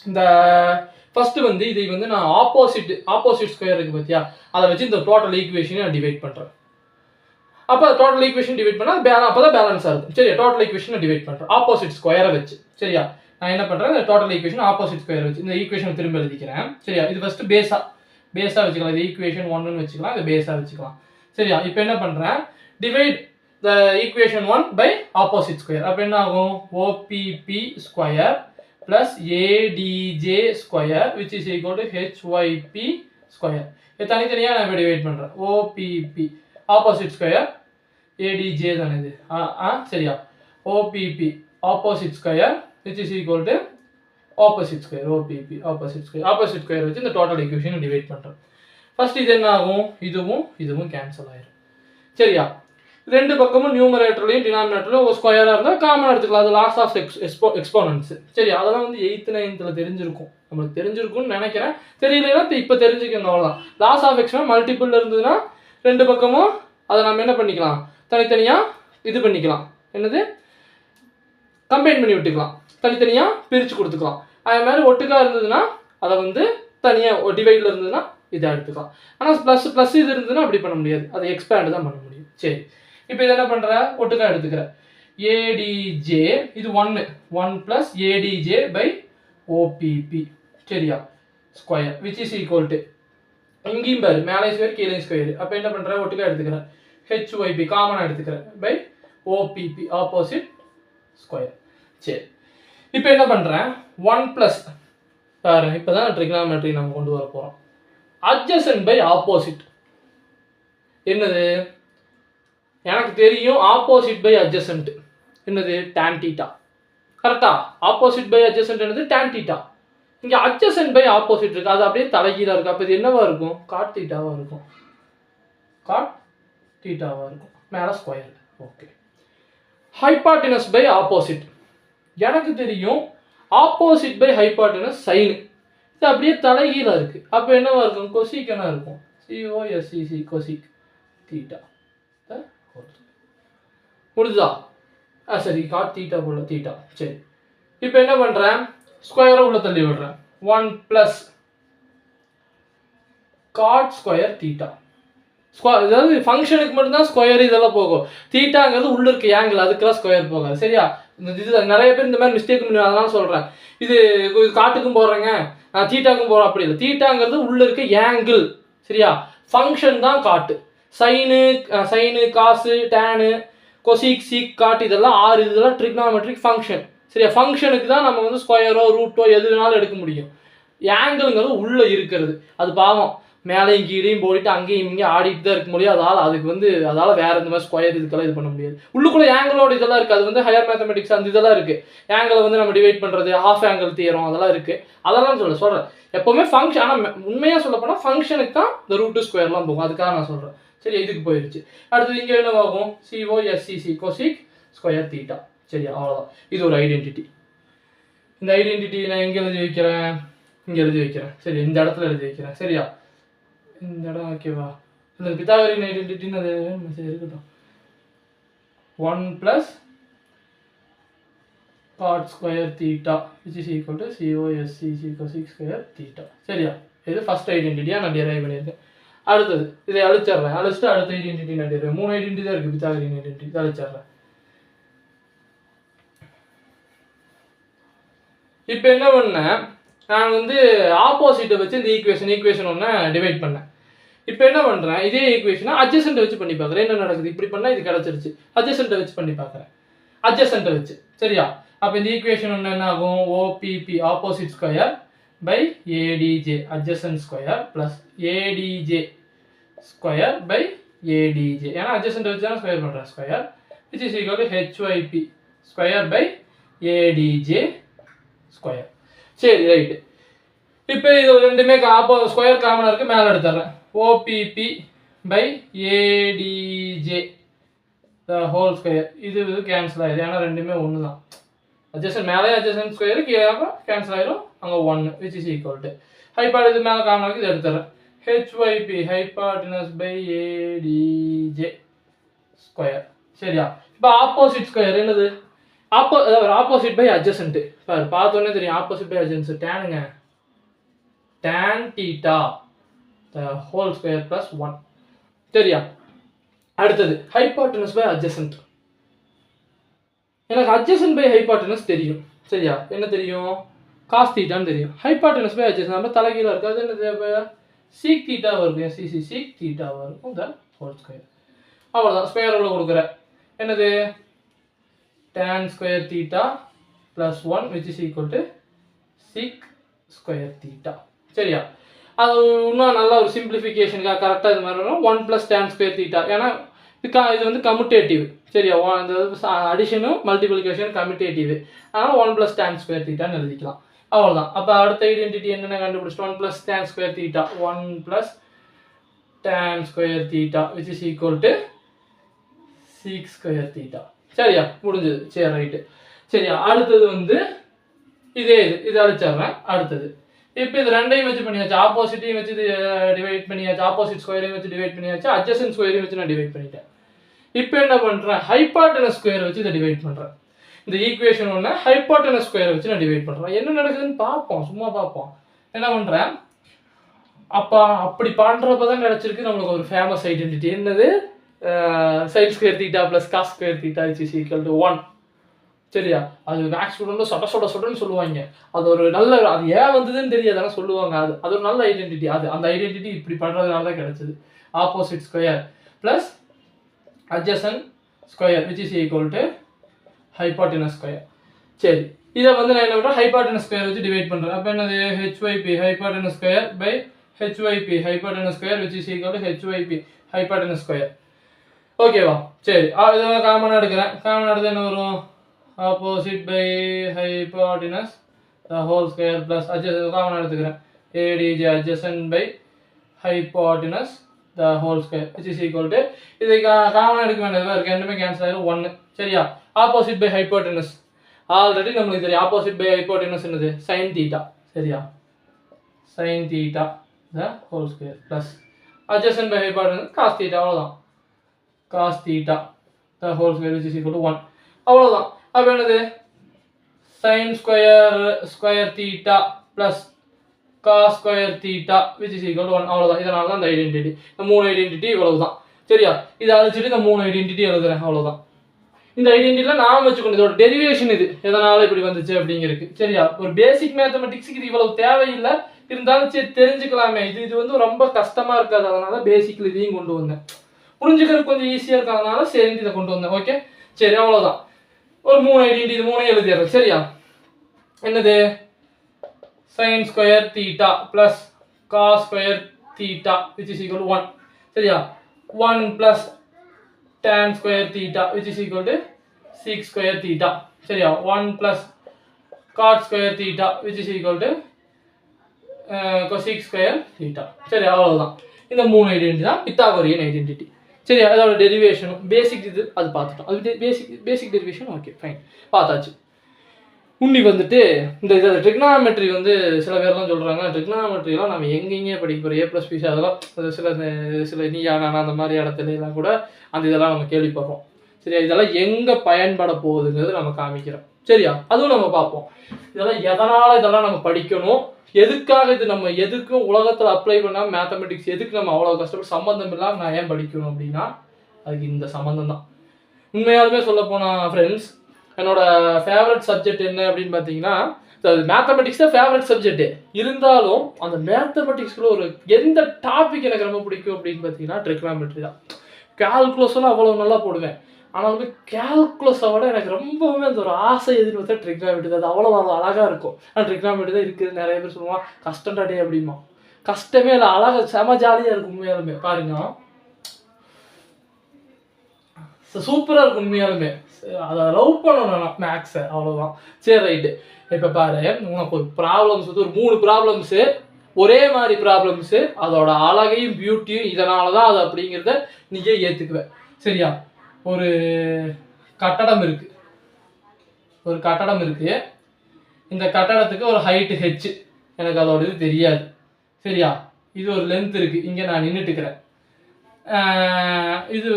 இந்த ஃபர்ஸ்ட் வந்து இதை வந்து நான் ஆப்போசிட் ஸ்கொயர் இருக்கு பார்த்தியா, அதை வச்சு இந்த டோட்டல் ஈக்குவேஷனை நான் டிவைட் பண்ணுறேன். அப்போ டோட்டல் ஈக்குவேஷன் டிவைட் பண்ணால் அப்போ தான் பேலன்ஸாக இருக்கும் சரியா. டோட்டல் ஈக்குவேஷனை டிவைட் பண்ணுறேன் ஆப்போசிட் ஸ்கொயரை வச்சு சரியா. நான் என்ன பண்ணுறேன், இந்த டோட்டல் ஈக்குவேஷன் ஆப்போசிட் ஸ்கொயர் வச்சு இந்த ஈக்குவேஷனை திரும்ப எழுதிக்கிறேன் சரியா. இது ஃபஸ்ட்டு பேஸாக வச்சுக்கலாம். இது ஈக்குவேஷன் 1ன்னு வச்சுக்கலாம், இது பேஸாக வச்சுக்கலாம் சரியா. இப்போ என்ன பண்ணுறேன், divide the equation 1 by opposite square. அப்போ என்ன ஆகும்? OPP square plus ADJ square which is equal to HYP square. இது தனித்தனியாக நான் இப்போ டிவைட் பண்ணுறேன். ஓபிபி ஆப்போசிட் ஸ்கொயர் ஏடிஜே தானே இது, சரியா? OBB opposite square which is equal to opposite square. OBB opposite square வச்சு இந்த டோட்டல் ஈக்குவேஷன் டிவைட் பண்ணுறேன். ஃபர்ஸ்ட் இது என்ன ஆகும்? இதுவும் கேன்சல் ஆயிடும். சரியா? ரெண்டு பக்கமும் நியூமரேட்டர்லையும் டினாமினேட்டர்லையும் ஒரு ஸ்கொயராக இருந்தால் காமன் எடுத்துக்கலாம். அது லாஸ் ஆஃப் எக்ஸ்போனன்ட்ஸ். சரி, அதெல்லாம் வந்து 8th 9th தெரிஞ்சிருக்கும், நம்மளுக்கு தெரிஞ்சிருக்கும்னு நினைக்கிறேன். தெரியலன்னா இப்போ தெரிஞ்சுக்கணும், அவ்வளோதான். லாஸ் ஆஃப் எக்ஸ்னா மல்டிபிள் இருந்ததுன்னா ரெண்டு பக்கமும் அதை நம்ம என்ன பண்ணிக்கலாம்? தனித்தனியாக இது பண்ணிக்கலாம். என்னது? கம்பைன் பண்ணி விட்டுக்கலாம். தனித்தனியாக பிரித்து கொடுத்துக்கலாம். அது மாதிரி ஒட்டுக்காக இருந்ததுன்னா அதை வந்து தனியாக டிவைடில் இருந்ததுன்னா இதை எடுத்துக்கலாம். ஆனால் ப்ளஸ் இது இருந்ததுன்னா அப்படி பண்ண முடியாது, அதை எக்ஸ்பேண்ட் தான் பண்ண முடியும். சரி, இப்போ இதை என்ன பண்ணுற? ஒட்டுக்காக எடுத்துக்கிறேன். ஏடிஜே இது 1 ப்ளஸ் ஏடிஜே பை ஓபிபி. சரியா? Square which is equal to இங்கேயும் பாரு மேலே ஸ்கொயர் கீழே ஸ்கொயர். அப்போ என்ன பண்ணுறேன்? ஒட்டுக்காக எடுத்துக்கிறேன். ஹெச்ஒய்பி காமனாக எடுத்துக்கிறேன் பை ஓபிபி ஆப்போசிட் ஸ்கொயர். சரி, இப்போ என்ன பண்ணுறேன்? 1 ப்ளஸ் பாரு, இப்போ தான் ட்ரிக்னாமெட்ரி நம்ம கொண்டு வர போகிறோம். அட்ஜசன்ட் பை ஆப்போசிட் என்னது? எனக்கு தெரியும். ஆப்போசிட் பை அட்ஜசன்ட் என்னது? Tan theta. கரெக்டா? ஆப்போசிட் பை அட்ஜசன்ட் என்னது? Tan theta. இங்கே அட்ஜசன்ட் பை ஆப்போசிட் இருக்கு, அது அப்படியே தலைகீழாக இருக்கு. அப்போ இது என்னவா இருக்கும்? காட் தீட்டாவாக இருக்கும். காட் தீட்டாவாக இருக்கும். மேலே square. Okay. Hypotenuse by opposite எனக்கு தெரியும். ஆப்போசிட் பை ஹைபாட்டினஸ் சைனு, இது அப்படியே தலைகீழாக இருக்குது. அப்போ என்னவா இருக்கும்? கொசிக் என்ன இருக்கும்? COSEC கொசிக் theta. முடிஞ்சா? சரி, காட் தீட்டா போல தீட்டா. சரி, இப்போ என்ன பண்ணுறேன்? ஸ்கொயரை உள்ள தள்ளி விடுறேன். 1 ப்ளஸ் காட் ஸ்கொயர் தீட்டா. அதாவது ஃபங்க்ஷனுக்கு மட்டும்தான் ஸ்கொயர் இதெல்லாம் போகும். தீட்டாங்கிறது உள்ள இருக்க ஆங்கிள், அதுக்கெல்லாம் ஸ்கொயர் போகாது. சரியா? இது நிறைய பேர் இந்த மாதிரி மிஸ்டேக் பண்ணி, அதனால சொல்கிறேன். இது காட்டுக்கும் போடுறேங்க, தீட்டாக்கும் போகிறோம், அப்படி இல்லை. தீட்டாங்கிறது உள்ள இருக்க ஆங்கிள். சரியா? ஃபங்க்ஷன் தான் காட்டு. சைனு காசு டேனு கொசிக் சீக் காட் இதெல்லாம் 6 இதெல்லாம் ட்ரிக்னாமெட்ரிக் ஃபங்க்ஷன். சரியா? ஃபங்க்ஷனுக்கு தான் நம்ம வந்து ஸ்கொயரோ ரூட்டோ எது வேணாலும் எடுக்க முடியும். ஆங்கிள்ங்கிறது உள்ளே இருக்கிறது. அது பாவம் மேலேயும் கீழையும் போயிட்டு அங்கேயும் இங்கேயும் ஆடிட்டு தான் இருக்க முடியும். அதால் வேறு இந்த மாதிரி ஸ்கொயர் இதுக்கெல்லாம் இது பண்ண முடியாது. உள்ளுக்குள்ளே ஆங்கிளோட இதெல்லாம் இருக்குது. அது வந்து ஹையர் மேத்தமெட்டிக்ஸ் அந்த இதெல்லாம் இருக்குது. ஆங்கிளை வந்து நம்ம டிவைட் பண்ணுறது, ஹாஃப் ஆங்கிள் தியரம் அதெல்லாம் இருக்குது. அதெல்லாம் சொல்கிறேன். எப்போவுமே ஃபங்க்ஷன், ஆனால் உண்மையாக சொல்ல போனால் ஃபங்க்ஷனுக்கு தான் இந்த ரூட்டு ஸ்கொயர்லாம் போகும். அதுக்காக நான் சொல்கிறேன். சரி, இதுக்கு போயிடுச்சு. அடுத்தது இங்கே என்னவாகும்? COSEC கொசிக் square theta. சரியா? அவ்வளோதான். இது ஒரு ஐடென்டிட்டி. இந்த ஐடென்டிட்டி நான் எங்கே எழுதி வைக்கிறேன்? இங்கே எழுதி வைக்கிறேன். சரி, இந்த இடத்துல எழுதி வைக்கிறேன். சரியா? இந்த இடம் ஓகேவா? இந்த பித்தாகரியன் ஐடென்டிட்டின்னு அது சரி இருக்கட்டும். 1 plus God square theta which is equal to COSEC கொசிக் square theta. சரியா? இது ஃபர்ஸ்ட் ஐடென்டிட்டியாக நான் டிரைவ் பண்ணியிருக்கேன். அடுத்தது இதை அழிச்சிட்றேன். அழிச்சிட்டு அடுத்த ஐடென்டிட்டி நான் டிரைவ். 3 ஐடென்டிட்டி தான் இருக்குது பித்தாகரியன் ஐடென்டிட்டி. அழிச்சிட்றேன். இப்போ என்ன பண்ணேன்? நான் வந்து ஆப்போசிட்டை வச்சு இந்த ஈக்குவேஷன் 1 டிவைட் பண்ணேன். இப்போ என்ன பண்ணுறேன்? இதே ஈக்குவேஷனை அட்ஜசன்ட்டை வச்சு பண்ணி பார்க்குறேன். என்ன நடக்குது? இப்படி பண்ணால் இது கிடச்சிருச்சு. அட்ஜசன்ட்டை வச்சு பண்ணி பார்க்குறேன். அட்ஜசன்ட்டை வச்சு. சரியா? அப்போ இந்த ஈக்குவேஷன் 1 என்ன ஆகும்? OPP opposite square by ADJ adjacent square plus ADJ square by ADJ. ஏன்னா அட்ஜசன்ட்டை வச்சு தான் ஸ்கொயர் பண்ணுறேன். Square which is equal to HYP square by ADJ square. சரி, ரைட்டு. இப்போ இது ரெண்டுமே ஸ்கொயர் காமனாக இருக்குது, மேலே எடுத்துட்றேன். OPP பை ADJ ஹோல் ஸ்கொயர். இது கேன்சல் ஆயிடும், ஏன்னா ரெண்டுமே ஒன்று தான். அட்ஜசன்ட் மேலே அட்ஜசன்ட் ஸ்கொயர் கீழே கேன்சல் ஆயிடும். அங்கே 1 which is equal to hyp இது மேலே காமனாக இருக்குது, இது எடுத்துட்றேன். HYP hypotenuse by ADJ square. சரியா? இப்போ ஆப்போசிட் ஸ்கொயர் என்னது? Opposite by adjacent. பார்த்தோன்னே தெரியும். ஆப்போசிட் பை அட்ஜசன்ட் டேனுங்க, tan theta the whole square plus 1. சரியா? அடுத்தது ஹைபாட்டனஸ் பை அட்ஜசன்ட். எனக்கு அட்ஜசன்ட் பை ஹைபாட்டனஸ் தெரியும். சரியா? என்ன தெரியும்? காஸ் தீட்டான்னு தெரியும். ஹைபாட்டனஸ் பை அட்ஜசன்ட் நம்ம தலைகீழாக இருக்குது. அது என்னது? சீக் தீட்டாவாக இருக்கும். சீக் தீட்டாவாக இருக்கும். த ஹோல் ஸ்கொயர். அவ்வளோதான். ஸ்கொயர் ரூலில் கொடுக்குறேன். என்னது tan square theta plus 1 which is equal to sec square theta. சரியா? அது இன்னும் நல்ல ஒரு சிம்பிளிஃபிகேஷனுக்காக கரெக்டாக இது மாதிரி வரும். 1 + tan ஸ்கொயர் தீட்டா. ஏன்னா இது வந்து கம்யூட்டேட்டிவ். சரியா? இந்த அடிஷனும் மல்டிபிளிகேஷன் கம்யூட்டேட்டிவ். அதனால் 1 + tan ஸ்கொயர் தீட்டான்னு எழுதிக்கலாம். அவ்வளோதான். அப்போ அடுத்த ஐடென்டிட்டி என்னென்ன கண்டுபிடிச்சிட்டு 1 + tan square theta 1 + tan square theta which is equal to sec square theta. சரியா? முடிஞ்சது. சரி ரைட்டு. சரியா? அடுத்தது வந்து இது அழிச்சிடுறேன். அடுத்தது இப்போ இது ரெண்டையும் வச்சு பண்ணியாச்சு. ஆப்போசிட்டையும் வச்சு டிவைட் பண்ணியாச்சு. ஆப்போசிட் ஸ்கொயரையும் வச்சு டிவைட் பண்ணியாச்சு. அட்ஜசன்ட் ஸ்கொயரையும் வச்சு நான் டிவைட் பண்ணிட்டேன். இப்போ என்ன பண்ணுறேன், ஹைபார்டனஸ் ஸ்கொயரை வச்சு இதை டிவைட் பண்ணுறேன். இந்த ஈக்குவேஷன் ஒன்று ஹைபார்டனஸ் ஸ்கொயரை வச்சு நான் டிவைட் பண்ணுறேன். என்ன நடக்குதுன்னு பார்ப்போம், சும்மா பார்ப்போம். என்ன பண்ணுறேன், அப்போ அப்படி பண்ணுறப்ப தான் கிடச்சிருக்கு நம்மளுக்கு ஒரு ஃபேமஸ் ஐடென்டிட்டி. என்னது, sin square theta plus cos square theta which is equal to 1. சரியா? அது மேக்ஸ் ஸ்டூடெண்ட்டும் சொட்டன்னு சொல்லுவாங்க. அது ஒரு நல்ல, அது ஏன் வந்ததுன்னு தெரியாது, ஆனால் சொல்லுவாங்க. அது ஒரு நல்ல ஐடென்டிட்டி. அந்த ஐடென்டிட்டி இப்படி பண்ணுறதுனால தான் கிடச்சிது. Opposite square plus adjacent square which is equal to hypotenuse square. சரி, இதை வந்து நான் என்ன பண்ணுறேன், ஹைபார்டனஸ் ஸ்கொயர் வச்சு டிவைட் பண்ணுறேன். அப்போ என்னது, hyp hypotenuse square by hyp hypotenuse square which is equal to hyp hypotenuse square. ஓகேவா? சரி, இதை காமனாக எடுக்கிறேன். காமனாக எடுத்து என்ன வரும், opposite by hypotenuse the whole square plus காமனாக எடுத்துக்கிறேன் adj adjacent by hypotenuse the whole square which is equal to இதை காமனாக எடுக்க வேண்டியது இருக்குது. ரெண்டுமே கேன்சல் ஆகிடும் 1. சரியா? ஆப்போசிட் பை ஹைபோட்டனஸ் ஆல்ரெடி நம்மளுக்கு தெரியும். ஆப்போசிட் பை ஹைபோட்டனஸ் என்னது, sin தீட்டா. சரியா? sin theta the whole square plus adjacent by hypotenuse cos theta. அவ்வளோதான். cos theta the whole square which is equal to 1. அவ்வளோதான். அப்போ என்னது, sin square theta plus cos square theta which is equal to 1. அவ்வளோதான். இதனால தான் இந்த identity. இந்த 3 identity இவ்வளவு தான். சரியா? இதை அழிச்சிட்டு இந்த 3 ஐடென்டிட்டி எழுதுறேன். அவ்வளோதான். இந்த ஐடென்டிட்டியில் நான் வச்சுக்கணும். இதோட டெரிவேஷன் இது எதனால இப்படி வந்துச்சு அப்படிங்கிறது. சரியா? ஒரு பேசிக் மேத்தமெட்டிக்ஸுக்கு இது இவ்வளவு தேவையில்லை. இருந்தாலும் சரி தெரிஞ்சுக்கலாமே. இது வந்து ரொம்ப கஷ்டமாக இருக்காது. அதனால பேசிக்கில் இதையும் கொண்டு வந்தேன். புரிஞ்சுக்கிறதுக்கு கொஞ்சம் ஈஸியாக இருக்கிறதுனால சரி இதை கொண்டு வந்தேன். ஓகே, சரி, அவ்வளோதான். ஒரு 3 ஐடென்டிட்டி, இது 3 எழுதிடுறேன். சரியா? என்னது, sin square theta plus cos square theta which is equal to 1. சரியா? 1 plus tan square theta which is equal to sec square theta. சரியா? 1 plus cot square theta which is equal to cosec square theta. சரியா? அவ்வளோதான். இந்த 3 identity தான் பித்தாகோரியன் identity. சரியா? அதோட டெரிவேஷனும் பேசிக் இது அது பார்த்துட்டோம். அது பேசிக் டெரிவேஷன். ஓகே, ஃபைன், பார்த்தாச்சு. உன்னி வந்துட்டு இந்த ட்ரிக்னாமெட்ரி வந்து சில பேர்லாம் சொல்கிறாங்க, ட்ரிக்னாமெட்ரிலாம் நம்ம எங்கெங்கே படிக்க போகிறோம், A+B அதெல்லாம் சில நீயானா அந்த மாதிரி இடத்துலலாம் கூட அந்த இதெல்லாம் நம்ம கேள்விப்படுறோம். சரியா? இதெல்லாம் எங்கே பயன்பட போகுதுங்கிறது நம்ம காமிக்கிறோம். சரியா? அதுவும் நம்ம பார்ப்போம். இதெல்லாம் எதனால் இதெல்லாம் நம்ம படிக்கணும், எதுக்காக இது நம்ம எதுக்கும் உலகத்தில் அப்ளை பண்ணால் மேத்தமெட்டிக்ஸ் எதுக்கு நம்ம அவ்வளோ கஷ்டப்பட்டு சம்மந்தம் இல்லாமல் நான் ஏன் படிக்கணும் அப்படின்னா அதுக்கு இந்த சம்மந்தம் தான். உண்மையாலுமே சொல்ல போனால் ஃப்ரெண்ட்ஸ், என்னோட ஃபேவரட் சப்ஜெக்ட் என்ன அப்படின்னு பார்த்தீங்கன்னா, அது மேத்தமெட்டிக்ஸ் தான் ஃபேவரட் சப்ஜெக்ட்டு. இருந்தாலும் அந்த மேத்தமெட்டிக்ஸ்குள்ள ஒரு எந்த டாபிக் எனக்கு ரொம்ப பிடிக்கும் அப்படின்னு பார்த்தீங்கன்னா ட்ரிக்னாமெட்ரி தான். கால்குலஸ்லாம் அவ்வளோ நல்லா போடுவேன். ஆனாலுமே கால்குலஸை விட எனக்கு ரொம்பவுமே அந்த ஒரு ஆசை எதுன்னு பார்த்தா ட்ரிக்னாமெட்ரி தான். அது அவ்வளோ அழகாக இருக்கும். ஆனால் ட்ரிக்னாமெட்ரி தான் இருக்குது. நிறைய பேர் சொல்லுவான் கஷ்டம்டாடே அப்படிமா. கஷ்டமே இல்லை, அழகாக செம ஜாலியாக இருக்கும். உண்மையாலுமே பாருங்க, சூப்பராக இருக்கும். உண்மையாலுமே அதை லவ் பண்ணணும் மேக்ஸை. அவ்வளோதான். சரி, ரைட்டு. இப்போ பாரு, உனக்கு ஒரு ப்ராப்ளம்ஸ் வந்து ஒரு 3 ப்ராப்ளம்ஸு, ஒரே மாதிரி ப்ராப்ளம்ஸு, அதோட அழகையும் பியூட்டியும் இதனால தான் அது அப்படிங்கிறத நீயே ஏற்றுக்குவேன். சரியா? ஒரு கட்டடம் இருக்குது. இந்த கட்டடத்துக்கு ஒரு ஹைட்டு ஹெச், எனக்கு அதோட இது தெரியாது. சரியா? இது ஒரு லென்த் இருக்குது. இங்கே நான் நின்றுட்டுக்கிறேன். இது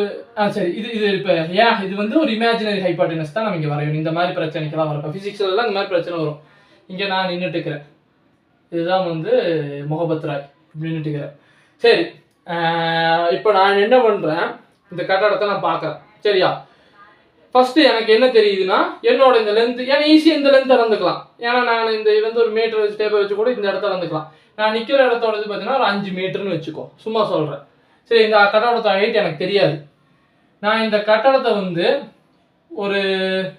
சரி, இது இப்போ ஏன் இது வந்து ஒரு இமேஜினரி ஹைபார்டனஸ் தான் நம்ம இங்கே வரையணும். இந்த மாதிரி பிரச்சனைக்கெல்லாம் வரப்போ ஃபிசிக்ஸ்லாம் இந்த மாதிரி பிரச்சனை வரும். இங்கே நான் நின்றுட்டுக்கிறேன். இதுதான் வந்து முகபத் ராய் நின்றுட்டுக்கிறேன். சரி, இப்போ நான் என்ன பண்ணுறேன், இந்த கட்டடத்தை நான் பார்க்குறேன். சரியா? ஃபஸ்ட்டு எனக்கு என்ன தெரியுதுன்னா, என்னோட இந்த லென்த்து, ஏன்னா ஈஸியாக இந்த லென்த் அளந்துக்கலாம். ஏன்னா நான் இந்த வந்து ஒரு மீட்டர் வச்சு டேப்பை வச்சு கூட இந்த இடத்த அளந்துக்கலாம். நான் நிற்கிற இடத்தோட இது பார்த்தீங்கன்னா ஒரு 5 மீட்டர்னு வச்சுக்கோ, சும்மா சொல்கிறேன். சரி, இந்த கட்டடத்தோட ஹைட் எனக்கு தெரியாது. நான் இந்த கட்டடத்தை வந்து ஒரு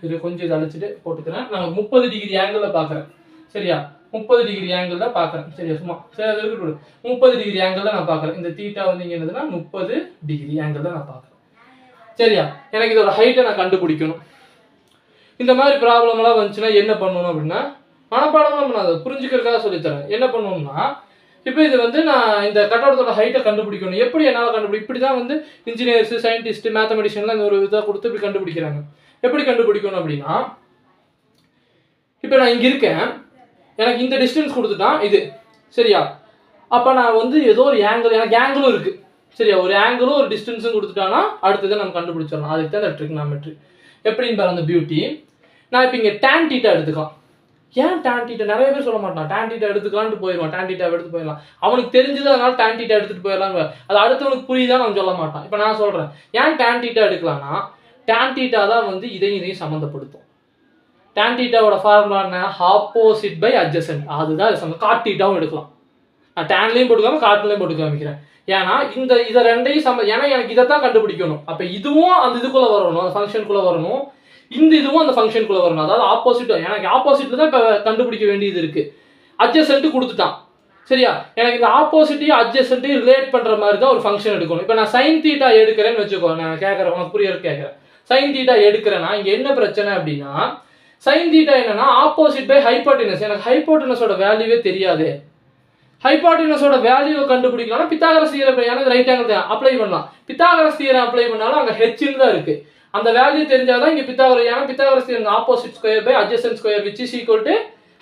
இது கொஞ்சம் இதை அழைச்சிட்டு போட்டுக்கிறேன். நான் 30 டிகிரி ஆங்கிளில் பார்க்குறேன். சரியா? 30 டிகிரி ஆங்கிளில் பார்க்குறேன். சரியா? சும்மா சரி அது இருக்கட்டும். 30 டிகிரி ஆங்கிளில் நான் பார்க்குறேன். இந்த தீட்டா வந்து இங்கே என்னதுன்னா 30 டிகிரி ஆங்கிளில் நான் பார்க்குறேன். சரியா? எனக்கு இதோட ஹைட்டை நான் கண்டுபிடிக்கணும். இந்த மாதிரி ப்ராப்ளம்லாம் வந்துச்சுன்னா என்ன பண்ணணும் அப்படின்னா, மனப்பாடமாக பண்ணாது, புரிஞ்சுக்கிறதுக்காக சொல்லித்தரேன். என்ன பண்ணணும்னா, இப்போ இது வந்து நான் இந்த கட்டடத்தோட ஹைட்டை கண்டுபிடிக்கணும். எப்படி என்னால் கண்டுபிடி இப்படி தான் வந்து இன்ஜினியர்ஸு, சயின்டிஸ்ட்டு, மேத்தமெட்டிஷியன்லாம் இந்த ஒரு இதாக கொடுத்து இப்படி கண்டுபிடிக்கிறாங்க. எப்படி கண்டுபிடிக்கணும் அப்படின்னா, இப்போ நான் இங்கே இருக்கேன், எனக்கு இந்த டிஸ்டன்ஸ் கொடுத்துட்டான் இது. சரியா? அப்போ நான் வந்து ஏதோ ஒரு ஆங்கிள், எனக்கு ஆங்கிளும் இருக்குது. சரியா? ஒரு ஆங்கிளும் ஒரு டிஸ்டன்ஸும் கொடுத்துட்டானா அடுத்ததை நம்ம கண்டுபிடிச்சிடலாம். அதுக்கு தான் இந்த ட்ரிக்னாமெட்ரி. எப்படின்னு பாரு அந்த பியூட்டி. நான் இப்போ இங்கே tan θ எடுத்துக்கலாம். ஏன் tan θ? நிறைய பேர் சொல்ல மாட்டான் tan θ எடுத்துக்கலான்ட்டு போயிடுவான். tan θ எடுத்து போயிடலாம். அவனுக்கு தெரிஞ்சது அதனால tan θ எடுத்துட்டு போயிடலாம். அது அடுத்தவனுக்கு புரியுதான்னு அவன் சொல்ல மாட்டான். இப்போ நான் சொல்கிறேன், ஏன் tan θ எடுக்கலாம்னா tan θ தான் வந்து இதையும் சம்மந்தப்படுத்தும். tan θவோட ஃபார்முலா என்ன? Opposite by adjacent. அதுதான் காட் θவும் எடுக்கலாம். நான் டேன்லையும் போட்டு காட்லையும் போட்டு காமிக்கிறேன். ஏன்னா இதை ரெண்டையும் ஏன்னா எனக்கு இதை தான் கண்டுபிடிக்கணும். அப்போ இதுவும் அந்த இதுக்குள்ளே வரணும், அந்த ஃபங்க்ஷனுக்குள்ளே வரணும். இந்த இதுவும் அந்த ஃபங்க்ஷனுக்குள்ளே வரணும். அதாவது ஆப்போசிட், எனக்கு ஆப்போசிட்டில் தான் இப்போ கண்டுபிடிக்க வேண்டியது இருக்குது. அட்ஜசன்ட்டு கொடுத்துட்டான். சரியா? எனக்கு இந்த ஆப்போசிட்டையும் அட்ஜசன்ட்டையும் ரிலேட் பண்ணுற மாதிரி தான் ஒரு ஃபங்க்ஷன் எடுக்கணும். இப்போ நான் sin θ எடுக்கிறேன்னு வச்சுக்கோ, நான் கேட்குறேன், உனக்கு புரியறது கேட்குறேன். sin θ எடுக்கிறேன்னா இங்கே என்ன பிரச்சனை அப்படின்னா, sin θ என்னன்னா ஆப்போசிட் பை ஹைப்போட்டெனஸ். எனக்கு ஹைப்போட்டெனஸோட வேல்யூவே தெரியாது. ஹைப்போட்டெனஸோட வேல்யூவை கண்டுபிடிக்கலாம்னா பித்தாகரஸ் தியரம், எனக்கு ரைட் ஆங்கிள் தான் அப்ளை பண்ணலாம். பித்தாகரஸ் தியரம் அப்ளை பண்ணாலும் அங்கே ஹெச்ன்னு தான் இருக்குது. அந்த வேல்யூ தெரிஞ்சாதான் இங்கே Pythagoras theorem opposite square by adjacent square which is equal to